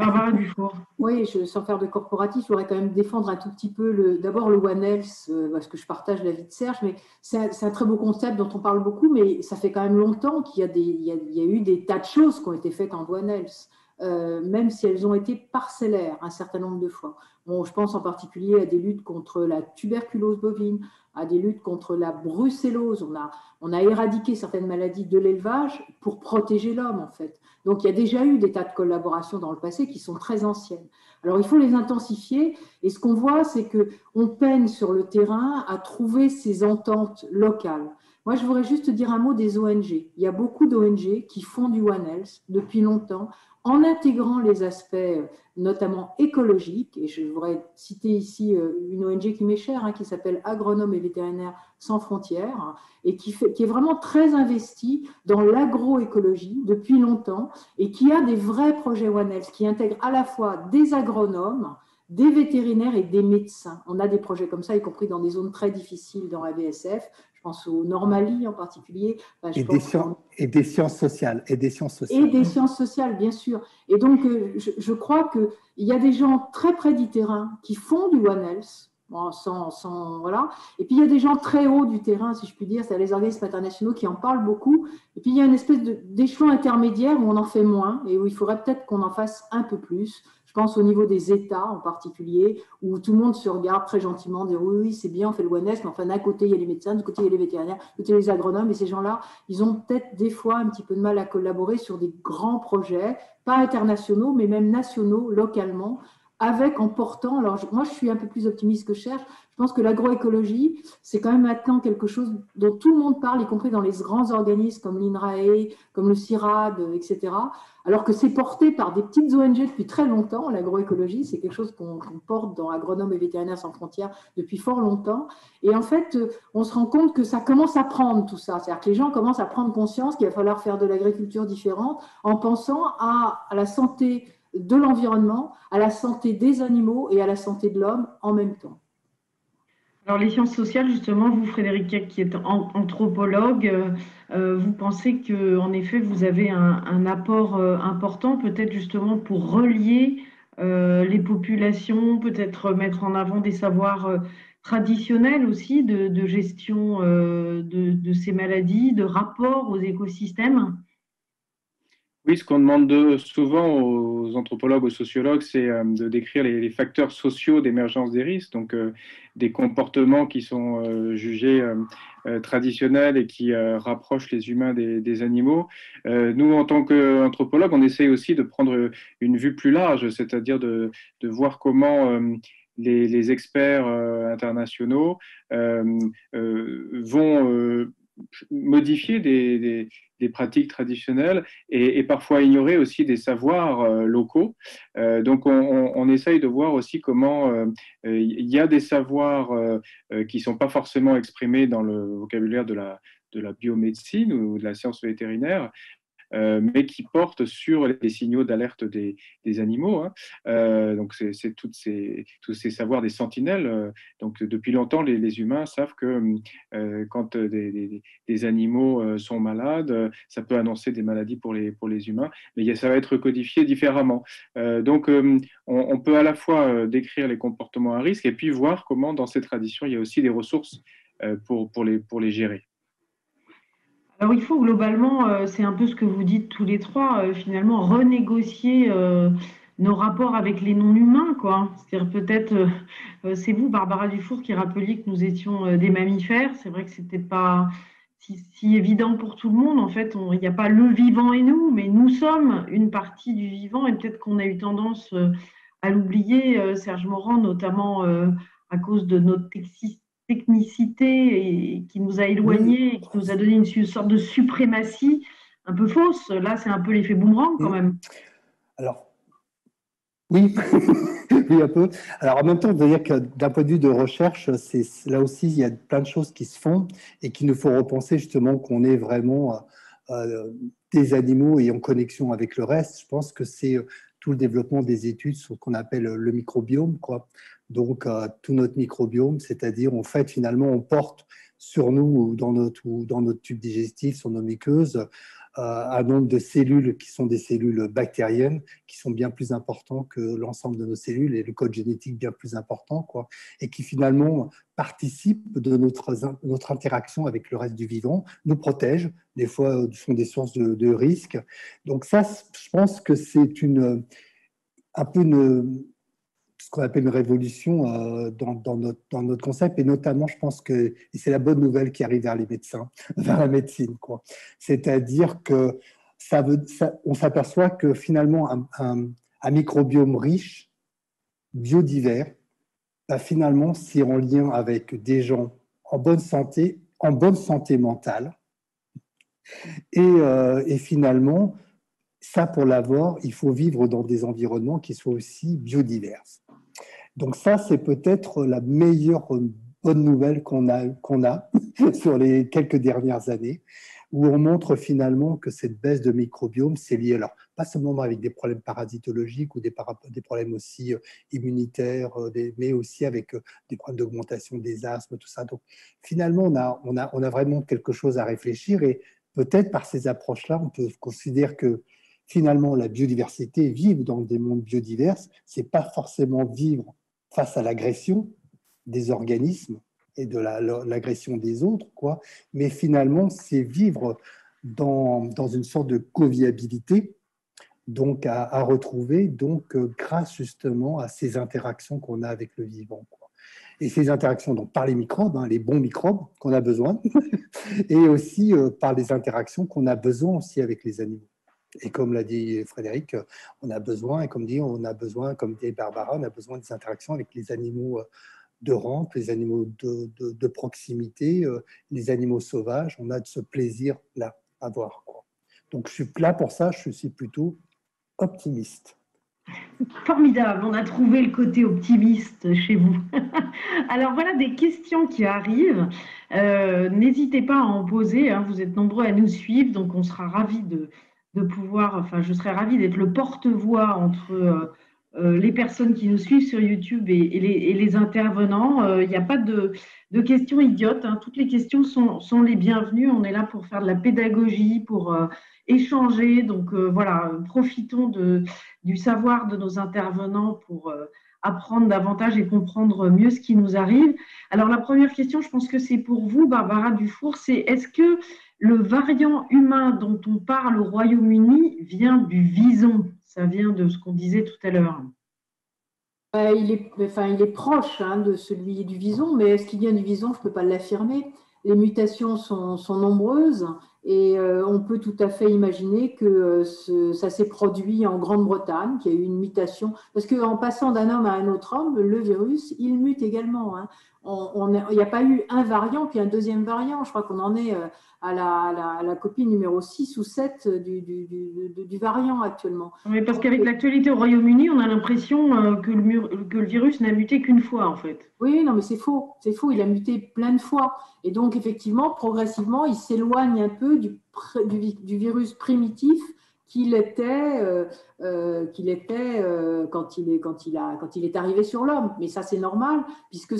Barbara Dufour. Oui, sans faire de corporatif, je voudrais quand même défendre un tout petit peu d'abord le One Health, parce que je partage l'avis de Serge, mais c'est un très beau concept dont on parle beaucoup, mais ça fait quand même longtemps qu'il y a eu des tas de choses qui ont été faites en One Health. même si elles ont été parcellaires un certain nombre de fois. Bon, je pense en particulier à des luttes contre la tuberculose bovine, à des luttes contre la brucellose. On a éradiqué certaines maladies de l'élevage pour protéger l'homme, en fait. Donc, il y a déjà eu des tas de collaborations dans le passé qui sont très anciennes. Alors, il faut les intensifier. Et ce qu'on voit, c'est qu'on peine sur le terrain à trouver ces ententes locales. Moi, je voudrais juste dire un mot des ONG. Il y a beaucoup d'ONG qui font du One Health depuis longtemps, en intégrant les aspects notamment écologiques. Et je voudrais citer ici une ONG qui m'est chère, qui s'appelle Agronomes et Vétérinaires sans frontières, et qui est vraiment très investie dans l'agroécologie depuis longtemps, et qui a des vrais projets One Health qui intègrent à la fois des agronomes, des vétérinaires et des médecins. On a des projets comme ça, y compris dans des zones très difficiles dans la VSF. Je pense au Normalie en particulier. Et des sciences sociales. Et des sciences sociales, bien sûr. Et donc, je crois qu'il y a des gens très près du terrain qui font du One Health, voilà. Et puis, il y a des gens très hauts du terrain, si je puis dire, c'est les organismes internationaux qui en parlent beaucoup. Et puis, il y a une espèce d'échelon intermédiaire où on en fait moins et où il faudrait peut-être qu'on en fasse un peu plus. Je pense au niveau des États en particulier, où tout le monde se regarde très gentiment, dire oui, c'est bien, on fait le One Health, mais enfin, d'un côté, il y a les médecins, de côté, il y a les vétérinaires, de côté, les agronomes, et ces gens-là, ils ont peut-être des fois un petit peu de mal à collaborer sur des grands projets, pas internationaux, mais même nationaux, localement, en portant. Alors, moi, je suis un peu plus optimiste que Cherche. Je pense que l'agroécologie, c'est quand même maintenant quelque chose dont tout le monde parle, y compris dans les grands organismes comme l'INRAE, comme le CIRAD, etc. Alors que c'est porté par des petites ONG depuis très longtemps. L'agroécologie, c'est quelque chose qu'on porte dans Agronomes et Vétérinaires sans frontières depuis fort longtemps. Et en fait, on se rend compte que ça commence à prendre tout ça. C'est-à-dire que les gens commencent à prendre conscience qu'il va falloir faire de l'agriculture différente en pensant à la santé de l'environnement, à la santé des animaux et à la santé de l'homme en même temps. Alors, les sciences sociales, justement, vous, Frédéric, qui êtes anthropologue, vous pensez qu'en effet, vous avez un apport important, peut-être justement pour relier les populations, peut-être mettre en avant des savoirs traditionnels aussi de gestion de ces maladies, de rapport aux écosystèmes? Oui, ce qu'on demande souvent aux anthropologues, aux sociologues, c'est de décrire les facteurs sociaux d'émergence des risques, donc des comportements qui sont jugés traditionnels et qui rapprochent les humains des animaux. Nous, en tant qu'anthropologues, on essaye aussi de prendre une vue plus large, c'est-à-dire de voir comment les experts internationaux vont modifier des pratiques traditionnelles et parfois ignorer aussi des savoirs locaux. Donc, on essaye de voir aussi comment il y a des savoirs qui ne sont pas forcément exprimés dans le vocabulaire de la biomédecine ou de la science vétérinaire, mais qui portent sur les signaux d'alerte des animaux. Donc, c'est tous ces savoirs des sentinelles. Donc, depuis longtemps, les humains savent que quand des animaux sont malades, ça peut annoncer des maladies pour les humains, mais ça va être codifié différemment. Donc, on peut à la fois décrire les comportements à risque et puis voir comment, dans ces traditions, il y a aussi des ressources pour les gérer. Alors, il faut globalement, c'est un peu ce que vous dites tous les trois, finalement, renégocier nos rapports avec les non-humains, quoi. C'est-à-dire peut-être, c'est vous, Barbara Dufour, qui rappeliez que nous étions des mammifères. C'est vrai que c'était pas si évident pour tout le monde. En fait, il n'y a pas le vivant et nous, mais nous sommes une partie du vivant et peut-être qu'on a eu tendance à l'oublier, Serge Morand, notamment à cause de notre technicité et qui nous a éloignés, et qui nous a donné une sorte de suprématie un peu fausse. Là, c'est un peu l'effet boomerang quand même. Alors, oui, oui, un peu. Alors, en même temps, je veux dire que d'un point de vue de recherche, là aussi, il y a plein de choses qui se font et qu'il nous faut repenser justement qu'on est vraiment des animaux et en connexion avec le reste. Je pense que c'est tout le développement des études sur ce qu'on appelle le microbiome, quoi. Donc, tout notre microbiome, c'est-à-dire, en fait, finalement, on porte sur nous ou dans notre tube digestif, sur nos muqueuses, un nombre de cellules qui sont des cellules bactériennes, qui sont bien plus importants que l'ensemble de nos cellules et le code génétique bien plus important, quoi, et qui finalement participent de notre interaction avec le reste du vivant, nous protègent, des fois sont des sources de risques. Donc ça, je pense que c'est un peu ce qu'on appelle une révolution dans notre concept, et notamment, je pense que c'est la bonne nouvelle qui arrive vers les médecins, vers la médecine, quoi. C'est-à-dire que on s'aperçoit que finalement, un microbiome riche, biodivers, bah, finalement, c'est en lien avec des gens en bonne santé mentale, et finalement, ça, pour l'avoir, il faut vivre dans des environnements qui soient aussi biodivers. Donc ça, c'est peut-être la meilleure bonne nouvelle qu'on a sur les quelques dernières années, où on montre finalement que cette baisse de microbiome, c'est lié, alors pas seulement avec des problèmes parasitologiques ou des problèmes aussi immunitaires, mais aussi avec des problèmes d'augmentation des asthmes, tout ça. Donc finalement, on a vraiment quelque chose à réfléchir, et peut-être par ces approches-là, on peut considérer que finalement, la biodiversité, vivre dans des mondes biodivers, c'est pas forcément vivre face à l'agression des organismes et de l'agression des autres, quoi, mais finalement, c'est vivre dans une sorte de coviabilité, donc à retrouver, donc grâce justement à ces interactions qu'on a avec le vivant, quoi. Et ces interactions donc par les microbes, hein, les bons microbes qu'on a besoin, et aussi par les interactions qu'on a besoin aussi avec les animaux. Et comme l'a dit Frédéric, on a besoin, et comme dit Barbara, on a besoin des interactions avec les animaux de rampe, les animaux de proximité, les animaux sauvages. On a de ce plaisir-là à voir, quoi. Donc, je suis là pour ça, je suis plutôt optimiste. Formidable, on a trouvé le côté optimiste chez vous. Alors voilà des questions qui arrivent. N'hésitez pas à en poser, hein, vous êtes nombreux à nous suivre, donc on sera ravis de pouvoir, enfin je serais ravie d'être le porte-voix entre les personnes qui nous suivent sur YouTube et les intervenants. Il n'y a pas de questions idiotes, hein. Toutes les questions sont les bienvenues. On est là pour faire de la pédagogie, pour échanger. Donc voilà, profitons du savoir de nos intervenants pour apprendre davantage et comprendre mieux ce qui nous arrive. Alors la première question, je pense que c'est pour vous, Barbara Dufour, c'est est-ce que le variant humain dont on parle au Royaume-Uni vient du vison? Ça vient de ce qu'on disait tout à l'heure. Il est proche, hein, de celui du vison, mais est-ce qu'il vient du vison? Je ne peux pas l'affirmer. Les mutations sont nombreuses, et on peut tout à fait imaginer que ça s'est produit en Grande-Bretagne, qu'il y a eu une mutation. Parce qu'en passant d'un homme à un autre homme, le virus, il mute également, hein. Il n'y a pas eu un variant, puis un deuxième variant. Je crois qu'on en est à la copie numéro 6 ou 7 du variant actuellement. Oui, parce qu'avec l'actualité au Royaume-Uni, on a l'impression que le virus n'a muté qu'une fois, en fait. Oui, non, mais c'est faux. C'est faux. Il a muté plein de fois. Et donc, effectivement, progressivement, il s'éloigne un peu du virus primitif qu'il était quand il est arrivé sur l'homme. Mais ça, c'est normal, puisque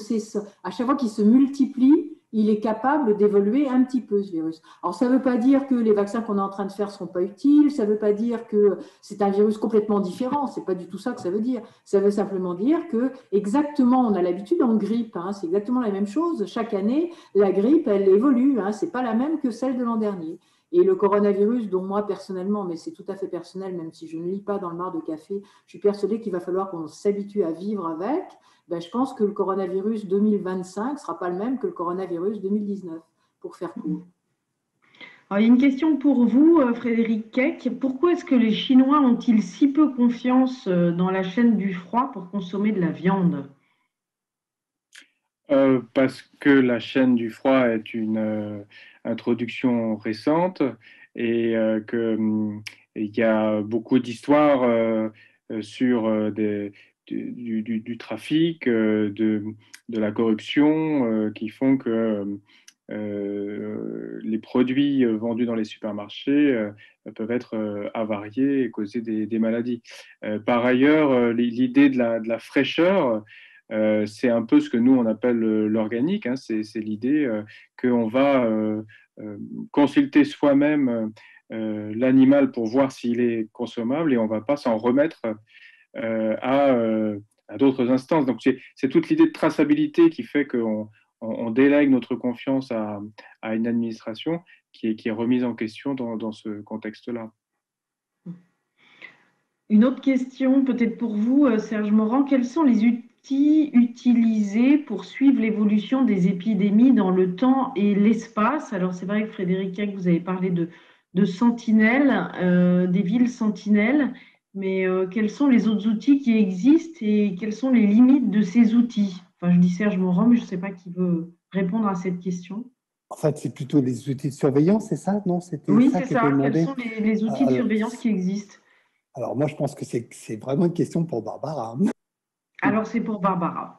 à chaque fois qu'il se multiplie, il est capable d'évoluer un petit peu, ce virus. Alors, ça ne veut pas dire que les vaccins qu'on est en train de faire ne seront pas utiles, ça ne veut pas dire que c'est un virus complètement différent, ce n'est pas du tout ça que ça veut dire. Ça veut simplement dire que, exactement, on a l'habitude en grippe, hein, c'est exactement la même chose. Chaque année, la grippe, elle évolue, hein, ce n'est pas la même que celle de l'an dernier. Et le coronavirus, dont moi personnellement, mais c'est tout à fait personnel, même si je ne lis pas dans le mar de café, je suis persuadée qu'il va falloir qu'on s'habitue à vivre avec. Ben, je pense que le coronavirus 2025 ne sera pas le même que le coronavirus 2019, pour faire court. Alors, il y a une question pour vous, Frédéric Keck. Pourquoi est-ce que les Chinois ont-ils si peu confiance dans la chaîne du froid pour consommer de la viande? Parce que la chaîne du froid est une introduction récente, et il y a beaucoup d'histoires sur du trafic, de la corruption, qui font que les produits vendus dans les supermarchés peuvent être avariés et causer des maladies. Par ailleurs, l'idée de la fraîcheur, c'est un peu ce que nous on appelle l'organique, hein. C'est l'idée qu'on va consulter soi-même l'animal pour voir s'il est consommable et on ne va pas s'en remettre à d'autres instances. Donc, c'est toute l'idée de traçabilité qui fait qu'on délègue notre confiance à une administration qui est remise en question dans ce contexte-là. Une autre question, peut-être pour vous, Serge Morand, quels sont les outils utilisés pour suivre l'évolution des épidémies dans le temps et l'espace? Alors, c'est vrai que Frédéric Keck, vous avez parlé de sentinelles, des villes sentinelles, mais quels sont les autres outils qui existent et quelles sont les limites de ces outils? Enfin, je dis Serge Morand, mais je ne sais pas qui veut répondre à cette question. En fait, c'est plutôt les outils de surveillance, c'est ça? Non, c'était Oui, ça c'est qui était ça. Quels demandé. sont les outils de surveillance qui existent? Alors, moi, je pense que c'est vraiment une question pour Barbara. Alors, c'est pour Barbara.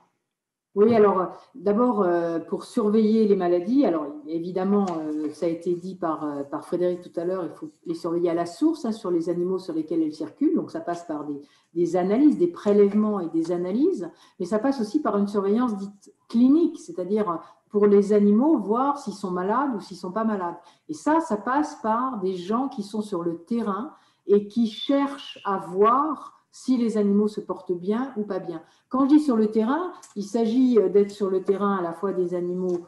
Oui, alors d'abord, pour surveiller les maladies, alors évidemment, ça a été dit par Frédéric tout à l'heure, il faut les surveiller à la source, hein, sur les animaux sur lesquels elles circulent. Donc, ça passe par des analyses, des prélèvements et des analyses, mais ça passe aussi par une surveillance dite clinique, c'est-à-dire pour les animaux, voir s'ils sont malades ou s'ils ne sont pas malades. Et ça passe par des gens qui sont sur le terrain et qui cherchent à voir si les animaux se portent bien ou pas bien. Quand je dis sur le terrain, il s'agit d'être sur le terrain à la fois des animaux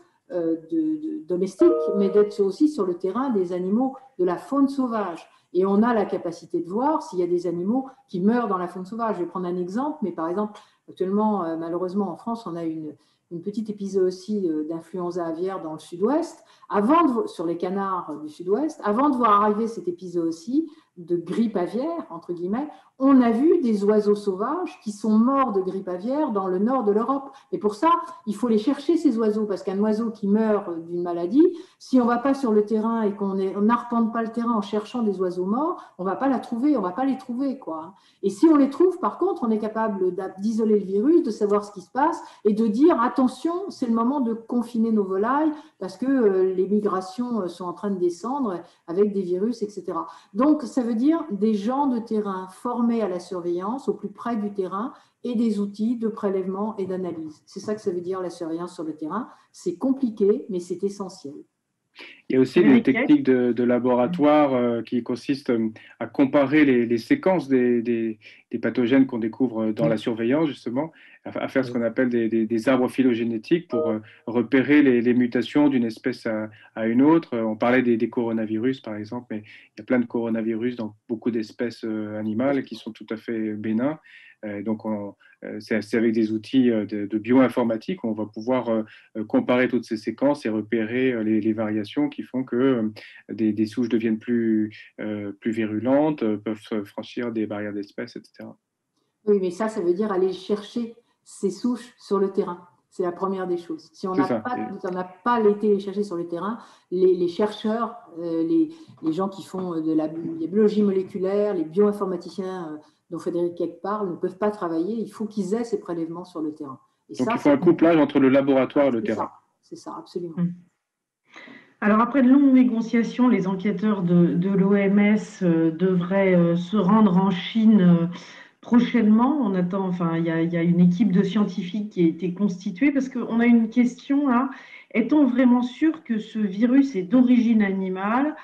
domestiques, mais d'être aussi sur le terrain des animaux de la faune sauvage. Et on a la capacité de voir s'il y a des animaux qui meurent dans la faune sauvage. Je vais prendre un exemple, mais par exemple, actuellement, malheureusement, en France, on a une petite épisode aussi d'influenza aviaire dans le sud-ouest, sur les canards du sud-ouest. Avant de voir arriver cet épisode aussi de grippe aviaire, entre guillemets, on a vu des oiseaux sauvages qui sont morts de grippe aviaire dans le nord de l'Europe. Et pour ça, il faut les chercher, ces oiseaux, parce qu'un oiseau qui meurt d'une maladie, si on ne va pas sur le terrain et qu'on n'arpente pas le terrain en cherchant des oiseaux morts, on ne va pas la trouver, on ne va pas les trouver, quoi. Et si on les trouve, par contre, on est capable d'isoler le virus, de savoir ce qui se passe et de dire, attention, c'est le moment de confiner nos volailles parce que les migrations sont en train de descendre avec des virus, etc. Donc, ça veut dire des gens de terrain formés à la surveillance au plus près du terrain et des outils de prélèvement et d'analyse. C'est ça que ça veut dire la surveillance sur le terrain. C'est compliqué, mais c'est essentiel. Il y a aussi des techniques de laboratoire qui consistent à comparer les séquences des pathogènes qu'on découvre dans la surveillance, justement, à faire ce qu'on appelle des arbres phylogénétiques pour repérer les mutations d'une espèce à une autre. On parlait des coronavirus, par exemple, mais il y a plein de coronavirus dans beaucoup d'espèces animales qui sont tout à fait bénins. Donc, c'est avec des outils de bioinformatique, on va pouvoir comparer toutes ces séquences et repérer les variations qui font que des souches deviennent plus virulentes, peuvent franchir des barrières d'espèces, etc. Oui, mais ça veut dire aller chercher ces souches sur le terrain. C'est la première des choses. Si on n'a pas été les chercher sur le terrain, les chercheurs, les gens qui font de la biologie moléculaire, les bioinformaticiens dont Frédéric Keck parle, ne peuvent pas travailler. Il faut qu'ils aient ces prélèvements sur le terrain. Et donc, il faut un couplage entre le laboratoire et le terrain. C'est ça, absolument. Alors, après de longues négociations, les enquêteurs de l'OMS devraient se rendre en Chine prochainement. On attend, enfin, il y a une équipe de scientifiques qui a été constituée parce qu'on a une question là. Est-on vraiment sûr que ce virus est d'origine animale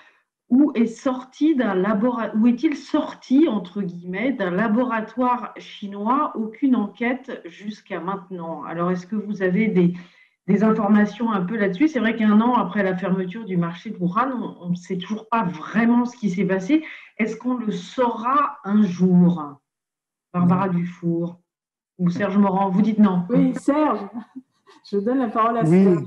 ou est-il sorti, entre guillemets, d'un laboratoire chinois? Aucune enquête jusqu'à maintenant. Alors, est-ce que vous avez des informations un peu là-dessus? C'est vrai qu'un an après la fermeture du marché de Wuhan, on ne sait toujours pas vraiment ce qui s'est passé. Est-ce qu'on le saura un jour? Barbara Dufour ou Serge Morand, vous dites non? Oui, Serge, je donne la parole à Serge.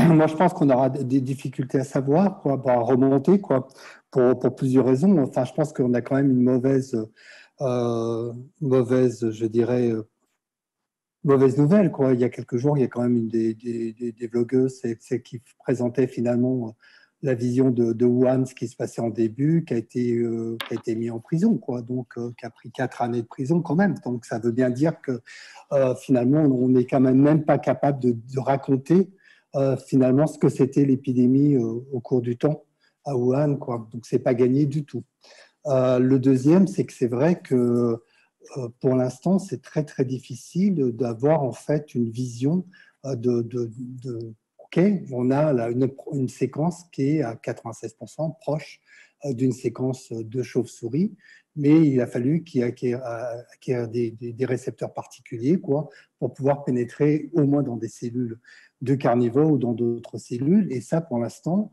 Moi, je pense qu'on aura des difficultés à savoir, quoi, à remonter, quoi, pour plusieurs raisons. Enfin, je pense qu'on a quand même une mauvaise, je dirais, mauvaise nouvelle, quoi. Il y a quelques jours, il y a quand même des blogueuses qui présentaient finalement la vision de Wuhan, ce qui se passait en début, qui a été mis en prison, quoi. Donc, qui a pris 4 années de prison quand même. Donc, ça veut bien dire que finalement, on n'est quand même pas capable de raconter finalement ce que c'était l'épidémie au cours du temps à Wuhan, quoi. Donc, c'est pas gagné du tout. Le deuxième, c'est que c'est vrai que pour l'instant, c'est très très difficile d'avoir en fait une vision OK, on a là une séquence qui est à 96% proche d'une séquence de chauve-souris, mais il a fallu qu'il acquiert des récepteurs particuliers quoi, pour pouvoir pénétrer au moins dans des cellules de carnivores ou dans d'autres cellules. Et ça, pour l'instant,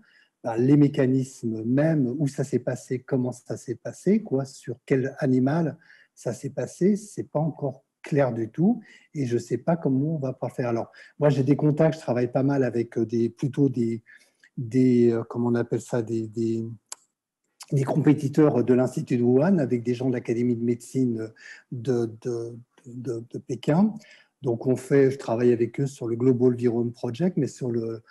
les mécanismes même, où ça s'est passé, comment ça s'est passé, quoi, sur quel animal ça s'est passé, c'est pas encore clair du tout et je ne sais pas comment on va pas faire. Alors, moi, j'ai des contacts, je travaille pas mal avec plutôt des comment on appelle ça, des compétiteurs de l'Institut de Wuhan, avec des gens de l'Académie de médecine de Pékin. Donc, je travaille avec eux sur le Global Virome Project, mais sur le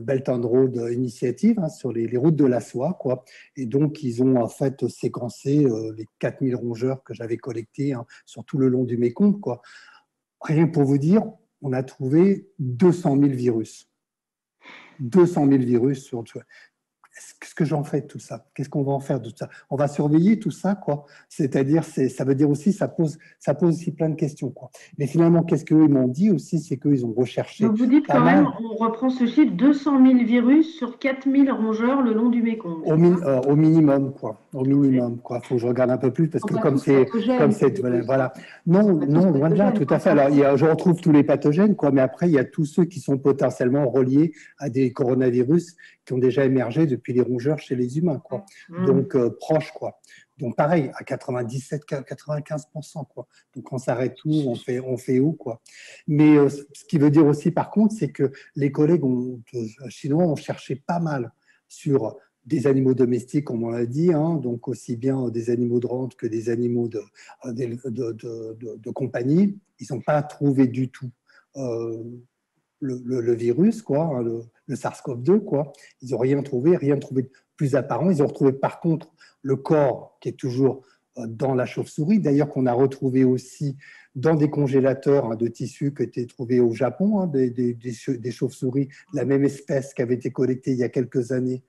Belt and Road Initiative, hein, sur les routes de la soie, quoi. Et donc, ils ont en fait séquencé les 4000 rongeurs que j'avais collectés hein, sur tout le long du Mékong, quoi. Rien pour vous dire, on a trouvé 200 000 virus. 200 000 virus sur... Qu'est-ce que j'en fais de tout ça? Qu'est-ce qu'on va en faire de tout ça? On va surveiller tout ça, quoi. C'est-à-dire, ça veut dire aussi, ça pose aussi plein de questions, quoi. Mais finalement, qu'est-ce qu'eux m'ont dit aussi, c'est qu'ils ont recherché. Donc vous dites quand même, on reprend ce chiffre, 200 000 virus sur 4000 rongeurs le long du Mékong. Au minimum, quoi. Au minimum, quoi. Faut que je regarde un peu plus parce que comme c'est, voilà. Non, loin de là, tout à fait. Alors, je retrouve tous les pathogènes, quoi. Mais après, il y a tous ceux qui sont potentiellement reliés à des coronavirus qui ont déjà émergé depuis les rongeurs chez les humains, quoi. Donc, proches, quoi. Donc, pareil, à 97-95%, quoi. Donc, on s'arrête où, on fait où, quoi. Mais ce qui veut dire aussi, par contre, c'est que les collègues chinois ont cherché pas mal sur des animaux domestiques, comme on l'a dit, hein, donc aussi bien des animaux de rente que des animaux de compagnie. Ils n'ont pas trouvé du tout le virus, quoi, hein, le SARS-CoV-2, quoi. Ils n'ont rien trouvé de plus apparent. Ils ont retrouvé par contre le corps qui est toujours dans la chauve-souris, d'ailleurs qu'on a retrouvé aussi dans des congélateurs hein, de tissus qui étaient trouvés au Japon, hein, des chauves-souris de la même espèce qui avaient été collectées il y a quelques années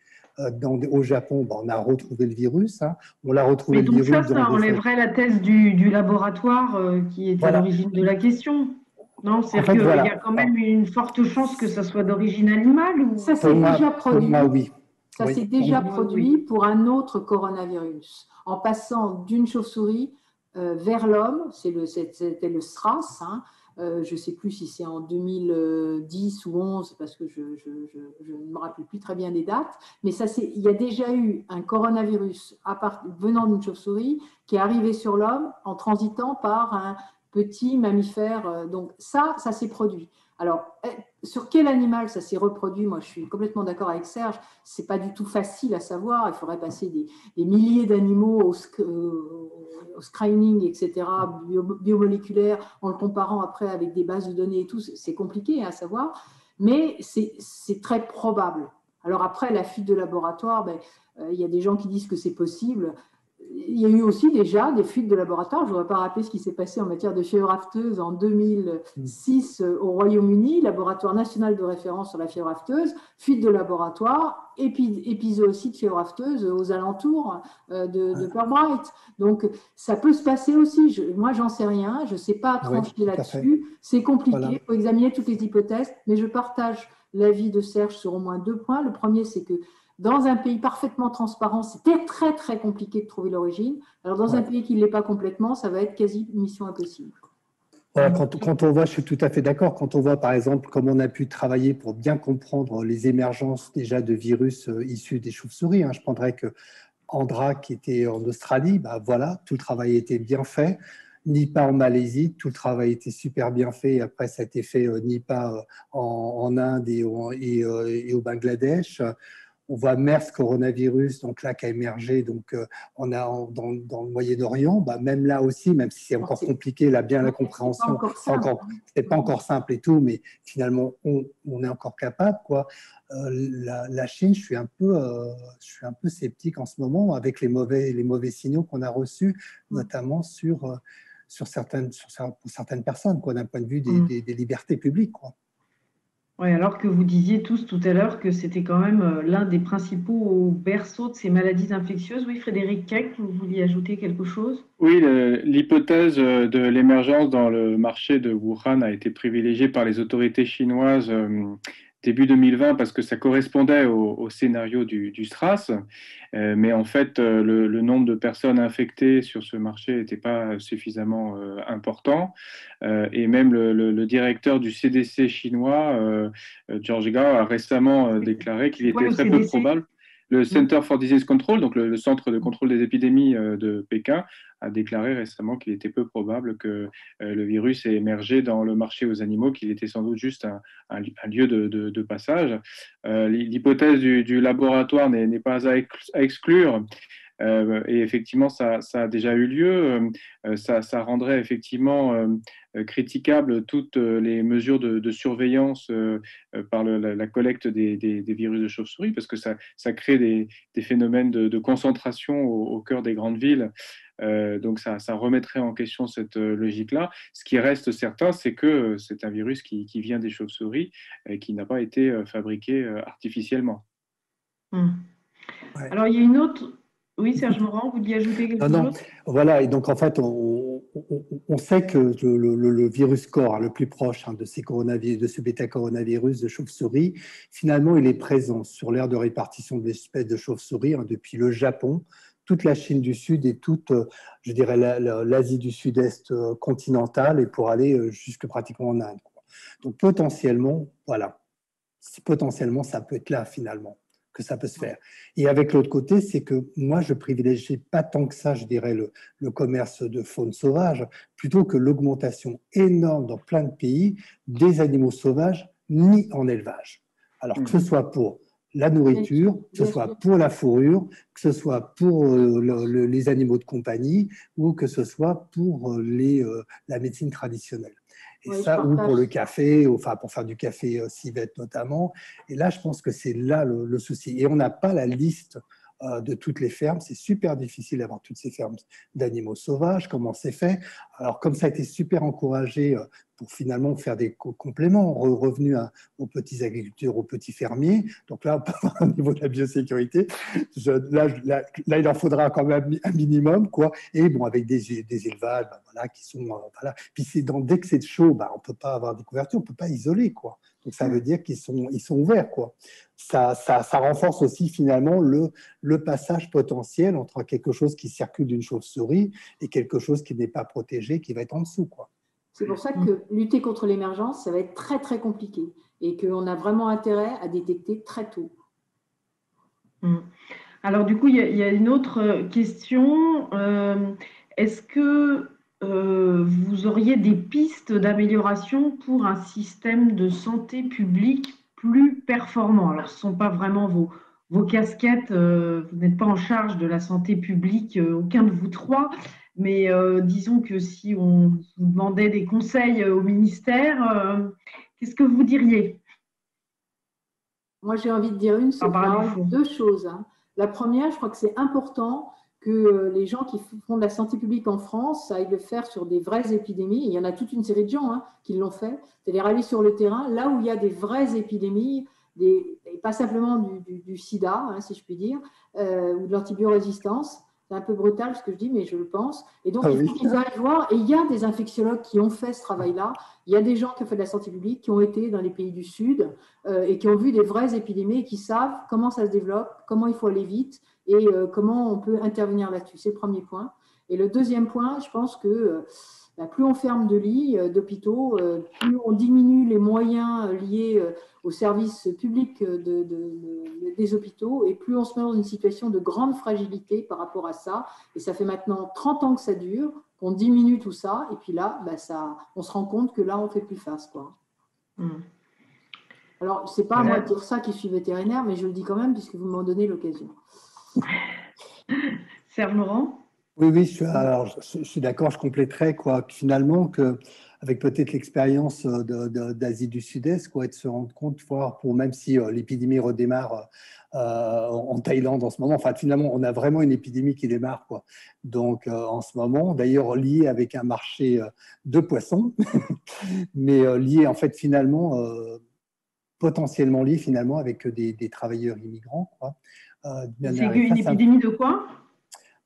au Japon. On a retrouvé le virus. Hein. On l'a retrouvé le virus. Mais donc ça enlèverait la thèse du laboratoire qui était à l'origine de la question. Non, c'est-à-dire qu'il y a quand même une forte chance que ça soit d'origine animale ou... Ça s'est déjà produit. Moi, oui. Ça s'est déjà produit pour un autre coronavirus, en passant d'une chauve-souris vers l'homme. C'était le SRAS. Hein. Je ne sais plus si c'est en 2010 ou 11, parce que je ne me rappelle plus très bien des dates. Mais il y a déjà eu un coronavirus venant d'une chauve-souris qui est arrivé sur l'homme en transitant par un petit mammifère. Donc ça s'est produit. Alors, sur quel animal ça s'est reproduit? Moi, je suis complètement d'accord avec Serge. Ce n'est pas du tout facile à savoir. Il faudrait passer des milliers d'animaux au screening, etc., biomoléculaire, en le comparant après avec des bases de données et tout. C'est compliqué à savoir, mais c'est très probable. Alors après, la fuite de laboratoire, il y a des gens qui disent que c'est possible. Il y a eu aussi déjà des fuites de laboratoire. Je ne voudrais pas rappeler ce qui s'est passé en matière de fièvre afteuse en 2006 au Royaume-Uni, laboratoire national de référence sur la fièvre afteuse, fuite de laboratoire, épisode aussi de fièvre afteuse aux alentours de Purbright. Donc, ça peut se passer aussi. Moi, j'en sais rien. Je ne sais pas trancher là-dessus. C'est compliqué. Il faut examiner toutes les hypothèses. Mais je partage l'avis de Serge sur au moins 2 points. Le premier, c'est que dans un pays parfaitement transparent, c'était très, très compliqué de trouver l'origine. Alors, dans un pays qui ne l'est pas complètement, ça va être quasi mission impossible. Voilà, quand on voit, je suis tout à fait d'accord, quand on voit, par exemple, comme on a pu travailler pour bien comprendre les émergences déjà de virus issus des chauves-souris. Hein, je prendrais que Andra, qui était en Australie, voilà, tout le travail a été bien fait. Nipah en Malaisie, tout le travail était super bien fait. Après, ça a été fait Nipah en Inde et au Bangladesh. On voit MERS coronavirus, donc là, qui a émergé donc, dans le Moyen-Orient. Même là aussi, même si c'est encore compliqué, là, bien la compréhension, c'est pas encore simple et tout, mais finalement, on est encore capable, quoi. La Chine, je suis un peu sceptique en ce moment avec les mauvais signaux qu'on a reçus, notamment pour certaines personnes, quoi, d'un point de vue des libertés publiques, quoi. Ouais, alors que vous disiez tous tout à l'heure que c'était quand même l'un des principaux berceaux de ces maladies infectieuses. Oui, Frédéric Keck, vous vouliez ajouter quelque chose? Oui, l'hypothèse de l'émergence dans le marché de Wuhan a été privilégiée par les autorités chinoises début 2020 parce que ça correspondait au scénario du SRAS. Mais en fait, le nombre de personnes infectées sur ce marché n'était pas suffisamment important. Et même le directeur du CDC chinois, George Gao, a récemment déclaré qu'il C'est quoi était le très peu CDC? probable. Le Mm. Center for Disease Control, donc le Centre de contrôle des épidémies de Pékin, a déclaré récemment qu'il était peu probable que le virus ait émergé dans le marché aux animaux, qu'il était sans doute juste un lieu de passage. L'hypothèse du laboratoire n'est pas à exclure. Et effectivement, ça a déjà eu lieu. Ça rendrait effectivement critiquable toutes les mesures de surveillance par la collecte des virus de chauve-souris, parce que ça crée des phénomènes de concentration au cœur des grandes villes. Donc ça remettrait en question cette logique-là. Ce qui reste certain, c'est que c'est un virus qui vient des chauves-souris et qui n'a pas été fabriqué artificiellement. Mm. Ouais. Alors, il y a une autre. Oui, Serge Morand, vous vouliez ajouter Non, quelque non, chose? voilà, et donc en fait, on sait que le virus corps le plus proche de ces coronavirus, de ce bêta-coronavirus de chauve-souris, finalement, il est présent sur l'aire de répartition de l'espèce de chauve-souris depuis le Japon, toute la Chine du Sud et toute, je dirais, l'Asie du Sud-Est continentale et pour aller jusque pratiquement en Inde, quoi. Donc potentiellement, voilà, potentiellement, ça peut être là finalement que ça peut se faire. Et avec l'autre côté, c'est que moi, je privilégie pas tant que ça, je dirais, le commerce de faune sauvage, plutôt que l'augmentation énorme dans plein de pays des animaux sauvages mis en élevage. Alors que ce soit pour la nourriture, que ce soit pour la fourrure, que ce soit pour les animaux de compagnie ou que ce soit pour la médecine traditionnelle. Et Oui, je ça, ou pour partage. le café, enfin pour faire du café civette notamment. Et là, je pense que c'est là le souci. Et on n'a pas la liste de toutes les fermes. C'est super difficile d'avoir toutes ces fermes d'animaux sauvages. Comment c'est fait? Alors, comme ça a été super encouragé pour finalement faire des compléments, revenus aux petits agriculteurs, aux petits fermiers. Donc là, au niveau de la biosécurité, là, il en faudra quand même un minimum, quoi. Et bon, avec des élevages, ben, voilà, qui sont, voilà. Puis dès que c'est chaud, ben, on peut pas avoir des couvertures, on peut pas isoler, quoi. Donc ça veut dire qu'ils sont ouverts, quoi. Ça renforce aussi finalement le passage potentiel entre quelque chose qui circule d'une chauve-souris et quelque chose qui n'est pas protégé, qui va être en dessous, quoi. C'est pour ça que lutter contre l'émergence, ça va être très très compliqué et qu'on a vraiment intérêt à détecter très tôt. Alors du coup, il y a une autre question. Est-ce que vous auriez des pistes d'amélioration pour un système de santé publique plus performant? Alors, ce ne sont pas vraiment vos casquettes, vous n'êtes pas en charge de la santé publique, aucun de vous trois, mais disons que si on vous demandait des conseils au ministère, qu'est-ce que vous diriez? Moi, j'ai envie de dire deux choses. La première, je crois que c'est important que les gens qui font de la santé publique en France aillent le faire sur des vraies épidémies. Il y en a toute une série de gens qui l'ont fait, c'est-à-dire aller sur le terrain, là où il y a des vraies épidémies, et pas simplement du sida, si je puis dire, ou de l'antibiorésistance. C'est un peu brutal ce que je dis, mais je le pense. Et donc, il faut qu'ils aillent voir. Et il y a des infectiologues qui ont fait ce travail-là. Il y a des gens qui ont fait de la santé publique, qui ont été dans les pays du Sud et qui ont vu des vraies épidémies et qui savent comment ça se développe, comment il faut aller vite et comment on peut intervenir là-dessus. C'est le premier point. Et le deuxième point, je pense que plus on ferme de lits, d'hôpitaux, plus on diminue les moyens liés au service public des hôpitaux et plus on se met dans une situation de grande fragilité par rapport à ça. Et ça fait maintenant 30 ans que ça dure, qu'on diminue tout ça et puis là, on se rend compte que là, on ne fait plus face, quoi. Alors, ce n'est pas à moi de dire ça qui suis vétérinaire, mais je le dis quand même puisque vous m'en donnez l'occasion. Serge Morand? Oui, je suis d'accord, je compléterais finalement qu'avec peut-être l'expérience d'Asie du Sud-Est, et de se rendre compte, même si l'épidémie redémarre en Thaïlande en ce moment, enfin finalement on a vraiment une épidémie qui démarre, quoi. Donc en ce moment, d'ailleurs lié avec un marché de poissons, mais lié en fait finalement potentiellement liée finalement avec des travailleurs immigrants, quoi. C'est une épidémie de quoi?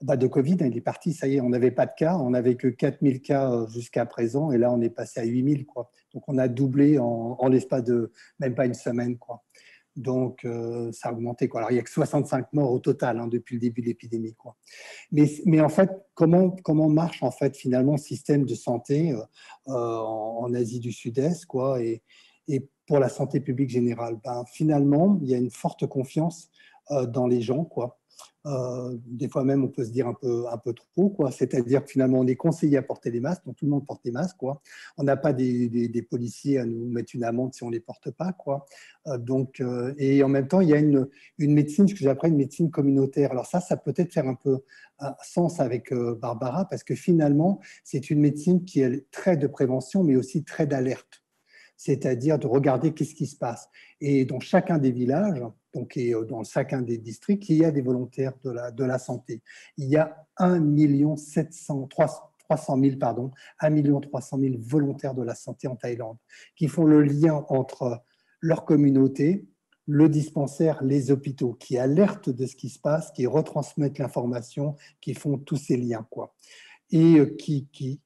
De Covid, il est parti, ça y est, on n'avait pas de cas, on n'avait que 4000 cas jusqu'à présent, et là on est passé à 8000, quoi. Donc on a doublé en l'espace de même pas une semaine, quoi. Donc ça a augmenté, quoi. Alors il n'y a que 65 morts au total, hein, depuis le début de l'épidémie, quoi. Mais en fait, comment marche en fait finalement le système de santé en Asie du Sud-Est, quoi, et pour la santé publique générale? Finalement, il y a une forte confiance dans les gens, quoi. Des fois même, on peut se dire un peu trop, quoi. C'est-à-dire que finalement, on est conseillé à porter des masques, donc tout le monde porte des masques, quoi. On n'a pas des policiers à nous mettre une amende si on ne les porte pas, quoi. Et en même temps, il y a une médecine, ce que j'appelle une médecine communautaire. Alors ça peut-être faire un peu sens avec Barbara, parce que finalement, c'est une médecine qui est très de prévention, mais aussi très d'alerte. C'est-à-dire de regarder qu'est-ce qui se passe. Et dans chacun des villages, donc, et dans chacun des districts, il y a des volontaires de la santé. Il y a 1 300 000 volontaires de la santé en Thaïlande qui font le lien entre leur communauté, le dispensaire, les hôpitaux, qui alertent de ce qui se passe, qui retransmettent l'information, qui font tous ces liens, quoi. Et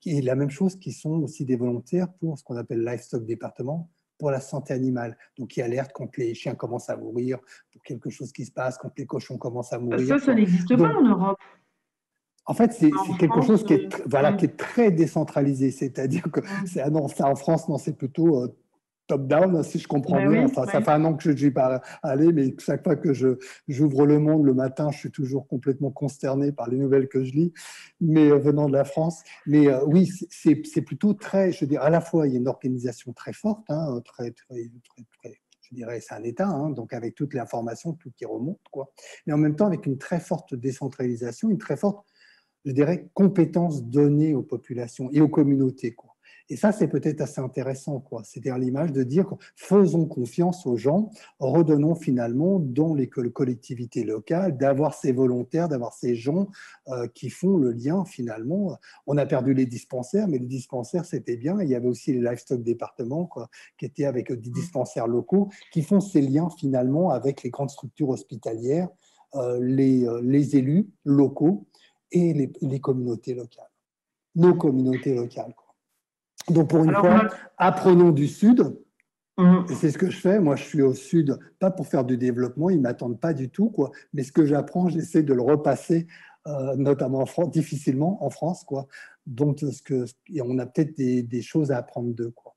et la même chose, qui sont aussi des volontaires pour ce qu'on appelle Livestock Département, pour la santé animale. Donc, qui alertent quand les chiens commencent à mourir, pour quelque chose qui se passe, quand les cochons commencent à mourir. Ça n'existe pas Donc, en Europe. en fait, c'est En quelque France, chose qui est, voilà, qui est très décentralisé. C'est-à-dire que non, ça, en France, non, c'est plutôt top-down, si je comprends bien. Enfin, ça fait un an que je ne suis pas allé, mais chaque fois que j'ouvre Le Monde le matin, je suis toujours complètement consterné par les nouvelles que je lis, mais venant de la France. Mais oui, c'est plutôt très, je veux dire, à la fois, il y a une organisation très forte, hein, je dirais, c'est un État, hein, donc avec toute l'information, tout qui remonte, quoi. Mais en même temps, avec une très forte décentralisation, une très forte, je dirais, compétences données aux populations et aux communautés, quoi. Et ça, c'est peut-être assez intéressant, quoi. C'est-à-dire l'image de dire, faisons confiance aux gens, redonnons finalement dans les collectivités locales, d'avoir ces volontaires, d'avoir ces gens qui font le lien finalement. On a perdu les dispensaires, mais les dispensaires, c'était bien. Il y avait aussi les livestock départements, quoi, qui étaient avec des dispensaires locaux, qui font ces liens finalement avec les grandes structures hospitalières, les élus locaux, et les communautés locales, nos communautés locales, quoi. Donc, pour une fois, apprenons du Sud, et c'est ce que je fais. Moi, je suis au Sud, pas pour faire du développement, ils ne m'attendent pas du tout, quoi. Mais ce que j'apprends, j'essaie de le repasser, notamment en France, difficilement en France, quoi. Donc, et on a peut-être des choses à apprendre d'eux, quoi.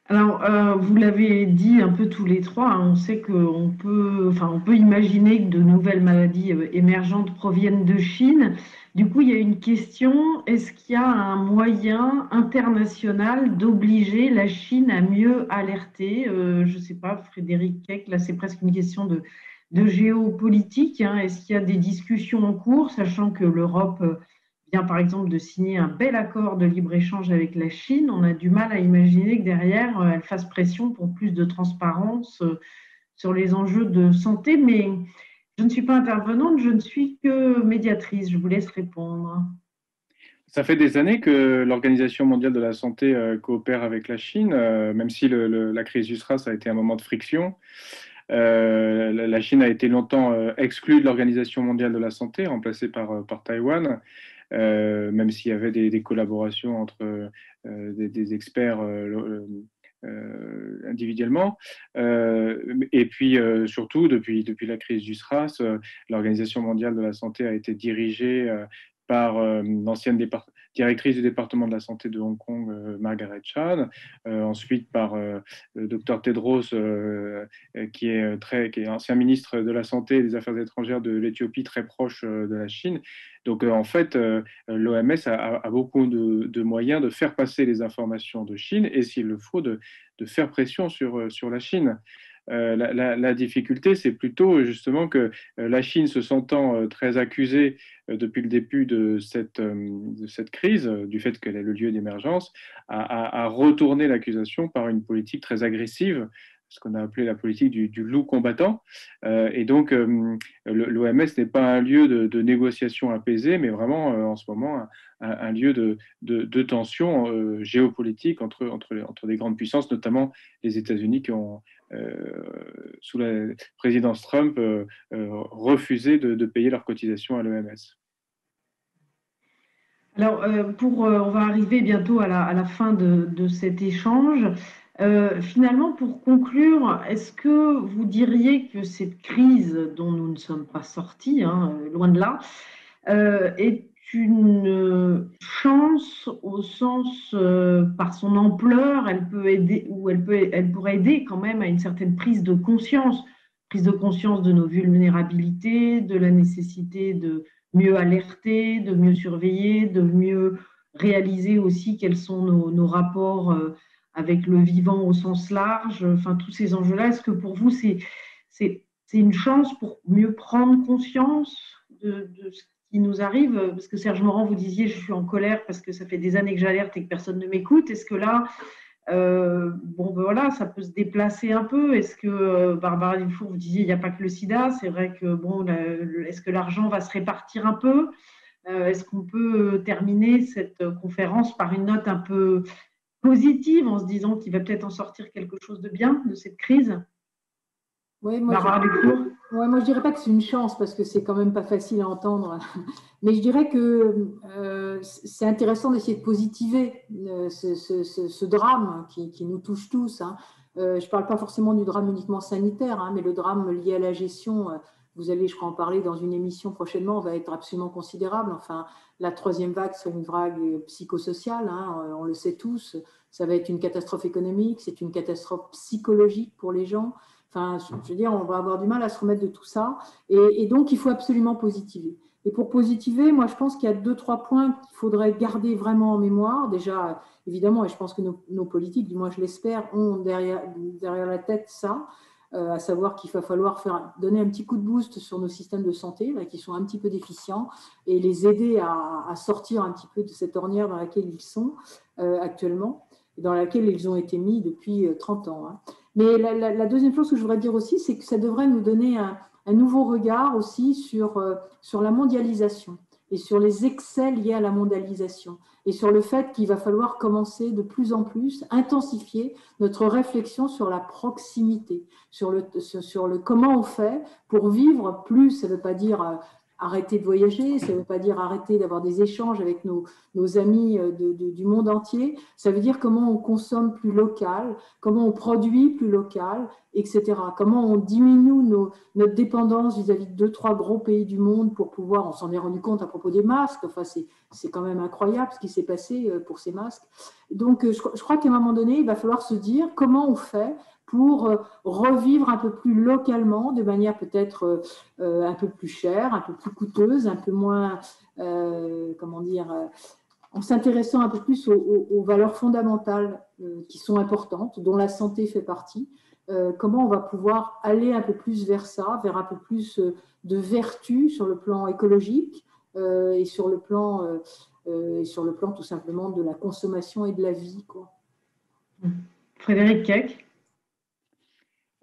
Alors, vous l'avez dit un peu tous les trois, hein, on sait on peut imaginer que de nouvelles maladies émergentes proviennent de Chine. Du coup, il y a une question, est-ce qu'il y a un moyen international d'obliger la Chine à mieux alerter? Je ne sais pas, Frédéric Keck, là c'est presque une question de géopolitique, hein. Est-ce qu'il y a des discussions en cours, sachant que l'Europe vient par exemple de signer un bel accord de libre-échange avec la Chine, on a du mal à imaginer que derrière, elle fasse pression pour plus de transparence sur les enjeux de santé. Mais je ne suis pas intervenante, je ne suis que médiatrice. Je vous laisse répondre. Ça fait des années que l'Organisation mondiale de la santé coopère avec la Chine, même si la crise du SRAS a été un moment de friction. La Chine a été longtemps exclue de l'Organisation mondiale de la santé, remplacée par Taïwan. Même s'il y avait des collaborations entre des experts individuellement. Et puis surtout, depuis la crise du SRAS, l'Organisation mondiale de la santé a été dirigée par l'ancienne directrice du département de la santé de Hong Kong, Margaret Chan, ensuite par le docteur Tedros, qui est ancien ministre de la Santé et des Affaires étrangères de l'Éthiopie, très proche de la Chine. Donc en fait, l'OMS a beaucoup de moyens de faire passer les informations de Chine et s'il le faut, de faire pression sur la Chine. La difficulté, c'est plutôt justement que la Chine, se sentant très accusée depuis le début de cette crise, du fait qu'elle est le lieu d'émergence, a retourné l'accusation par une politique très agressive ce qu'on a appelé la politique du loup combattant. Et donc, l'OMS n'est pas un lieu de négociation apaisée, mais vraiment, en ce moment, un lieu de tension géopolitique entre des grandes puissances, notamment les États-Unis qui ont, sous la présidence Trump, refusé de payer leurs cotisations à l'OMS. Alors, on va arriver bientôt à la fin de cet échange. Finalement, pour conclure, est-ce que vous diriez que cette crise dont nous ne sommes pas sortis, hein, loin de là, est une chance au sens, par son ampleur, elle peut aider, ou elle pourrait aider quand même à une certaine prise de conscience de nos vulnérabilités, de la nécessité de mieux alerter, de mieux surveiller, de mieux réaliser aussi quels sont nos rapports avec le vivant au sens large, enfin tous ces enjeux-là. Est-ce que pour vous, c'est une chance pour mieux prendre conscience de ce qui nous arrive? Parce que Serge Morand, vous disiez, je suis en colère parce que ça fait des années que j'alerte et que personne ne m'écoute. Est-ce que là, bon, ben voilà, ça peut se déplacer un peu. Est-ce que, Barbara Dufour, vous disiez, il n'y a pas que le sida. C'est vrai que, bon, est-ce que l'argent va se répartir un peu? Est-ce qu'on peut terminer cette conférence par une note un peu positive en se disant qu'il va peut-être en sortir quelque chose de bien de cette crise? Oui, Barbara Dufour. moi je dirais pas que c'est une chance parce que c'est quand même pas facile à entendre, mais je dirais que c'est intéressant d'essayer de positiver ce drame qui nous touche tous, hein. Je parle pas forcément du drame uniquement sanitaire, hein, mais le drame lié à la gestion. Vous allez, je crois, en parler dans une émission prochainement, va être absolument considérable. Enfin, la troisième vague sera une vague psychosociale, hein, on le sait tous. Ça va être une catastrophe économique, c'est une catastrophe psychologique pour les gens. Enfin, je veux dire, on va avoir du mal à se remettre de tout ça. Et donc, il faut absolument positiver. Et pour positiver, moi, je pense qu'il y a 2-3 points qu'il faudrait garder vraiment en mémoire. Déjà, évidemment, et je pense que nos politiques, du moins je l'espère, ont derrière la tête ça, à savoir qu'il va falloir donner un petit coup de boost sur nos systèmes de santé, là, qui sont un petit peu déficients, et les aider à sortir un petit peu de cette ornière dans laquelle ils sont actuellement, et dans laquelle ils ont été mis depuis 30 ans. Hein. Mais la deuxième chose que je voudrais dire aussi, c'est que ça devrait nous donner un nouveau regard aussi sur la mondialisation et sur les excès liés à la mondialisation et sur le fait qu'il va falloir commencer de plus en plus, intensifier notre réflexion sur la proximité, sur le comment on fait pour vivre plus. Ça ne veut pas dire arrêter de voyager, ça ne veut pas dire arrêter d'avoir des échanges avec nos amis du monde entier, ça veut dire comment on consomme plus local, comment on produit plus local, etc. Comment on diminue notre dépendance vis-à-vis de 2-3 gros pays du monde pour pouvoir, on s'en est rendu compte à propos des masques, enfin c'est quand même incroyable ce qui s'est passé pour ces masques. Donc je crois qu'à un moment donné, il va falloir se dire comment on fait pour revivre un peu plus localement, de manière peut-être un peu plus chère, un peu plus coûteuse, un peu moins, comment dire, en s'intéressant un peu plus aux valeurs fondamentales qui sont importantes, dont la santé fait partie. Comment on va pouvoir aller un peu plus vers ça, vers un peu plus de vertu sur le plan écologique et sur le plan tout simplement de la consommation et de la vie, quoi. Frédéric Keck.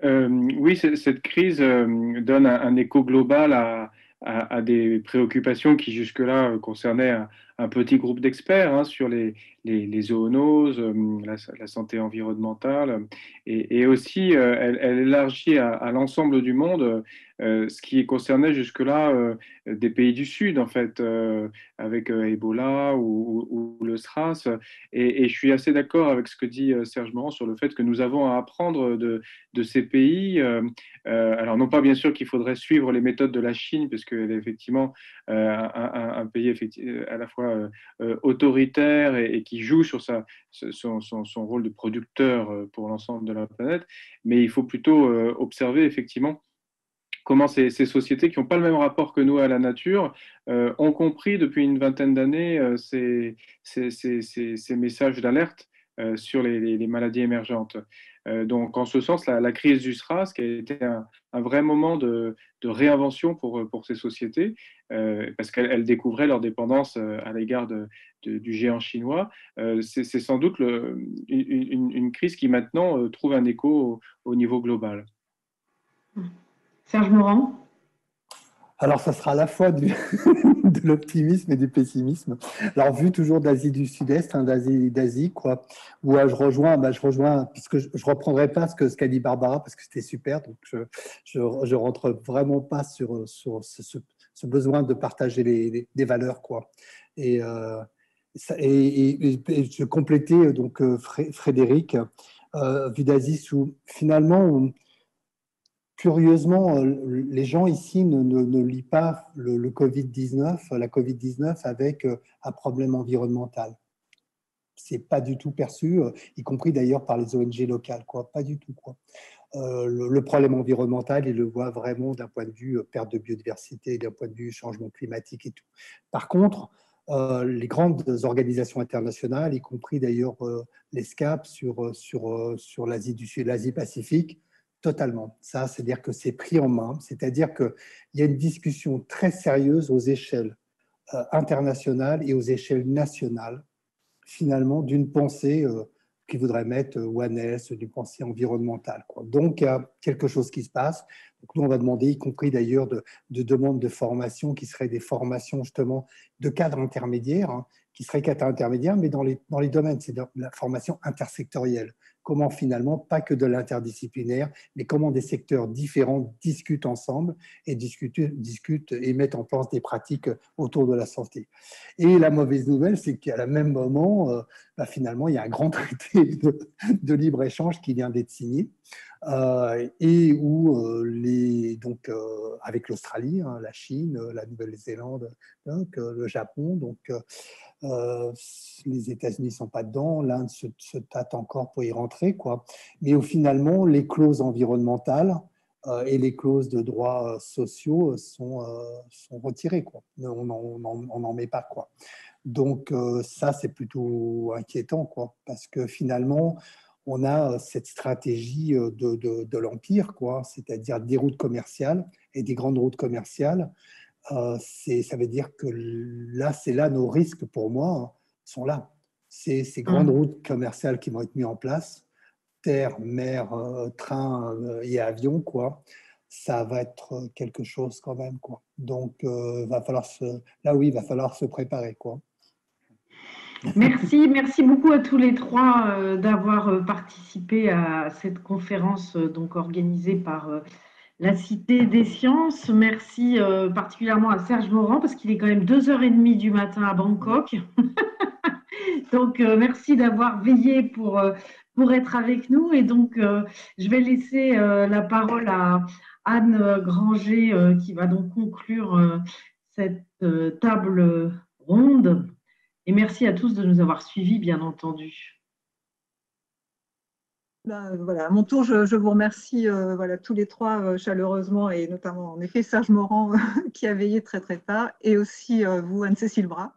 Oui, cette crise donne un écho global à des préoccupations qui jusque-là concernaient un petit groupe d'experts, hein, sur les zoonoses, la santé environnementale, et aussi elle élargit à l'ensemble du monde ce qui concernait jusque-là des pays du Sud, en fait, avec Ebola ou le SRAS. Et je suis assez d'accord avec ce que dit Serge Morand sur le fait que nous avons à apprendre de ces pays. Alors, non pas bien sûr qu'il faudrait suivre les méthodes de la Chine, parce qu'elle est effectivement un pays à la fois autoritaire et qui joue sur son rôle de producteur pour l'ensemble de la planète, mais il faut plutôt observer effectivement comment ces sociétés qui n'ont pas le même rapport que nous à la nature ont compris depuis une vingtaine d'années ces messages d'alerte sur les maladies émergentes. Donc, en ce sens, la crise du SRAS, qui a été un vrai moment de réinvention pour ces sociétés, parce qu'elles découvraient leur dépendance à l'égard du géant chinois, c'est sans doute une une crise qui maintenant trouve un écho au niveau global. Serge Morand? Alors, ça sera à la fois de l'optimisme et du pessimisme. Alors, vu toujours d'Asie du Sud-Est, d'Asie, quoi, où je rejoins, puisque je ne reprendrai pas ce qu'a dit Barbara, parce que c'était super, donc je rentre vraiment pas sur ce besoin de partager des valeurs, quoi. Et je complétais donc Frédéric, vu d'Asie, où finalement, curieusement, les gens ici ne lient pas le Covid-19, la Covid-19 avec un problème environnemental. C'est pas du tout perçu, y compris d'ailleurs par les ONG locales, quoi. Pas du tout, quoi. Le problème environnemental, il le voit vraiment d'un point de vue perte de biodiversité, d'un point de vue changement climatique et tout. Par contre, les grandes organisations internationales, y compris d'ailleurs l'ESCAP sur l'Asie du Sud, l'Asie-Pacifique, totalement. Ça, c'est-à-dire que c'est pris en main, c'est-à-dire qu'il y a une discussion très sérieuse aux échelles internationales et aux échelles nationales, finalement, d'une pensée qui voudrait mettre One Health, d'une pensée environnementale, quoi. Donc, il y a quelque chose qui se passe. Donc, nous, on va demander, y compris d'ailleurs de demandes de formation qui seraient des formations justement de cadres intermédiaires, hein, qui seraient cadres intermédiaires, mais dans les domaines, c'est de la formation intersectorielle. Comment finalement, pas que de l'interdisciplinaire, mais comment des secteurs différents discutent ensemble et discutent et mettent en place des pratiques autour de la santé. Et la mauvaise nouvelle, c'est qu'à la même moment, finalement, il y a un grand traité de libre-échange qui vient d'être signé et où avec l'Australie, hein, la Chine, la Nouvelle-Zélande, donc, le Japon, donc les États-Unis ne sont pas dedans, l'Inde se tâte encore pour y rentrer, quoi. Mais où finalement, les clauses environnementales et les clauses de droits sociaux sont retirées, quoi. On n'en met pas, quoi. Donc ça, c'est plutôt inquiétant, quoi, parce que finalement, on a cette stratégie de l'empire, quoi, c'est-à-dire des routes commerciales et des grandes routes commerciales. Ça veut dire que c'est là nos risques, pour moi, hein, sont là. Ces grandes routes commerciales qui vont être mises en place, terre, mer, train et avion, quoi, ça va être quelque chose quand même, quoi. Donc, il va falloir se préparer, quoi. Merci beaucoup à tous les trois d'avoir participé à cette conférence donc organisée par la Cité des Sciences. Merci particulièrement à Serge Morand parce qu'il est quand même 2h30 du matin à Bangkok. Donc, merci d'avoir veillé pour être avec nous. Et donc, je vais laisser la parole à Anne Granger qui va donc conclure cette table ronde. Et merci à tous de nous avoir suivis, bien entendu. Voilà, à mon tour, je vous remercie tous les trois chaleureusement, et notamment en effet Serge Morand qui a veillé très très tard, et aussi vous, Anne-Cécile Bras,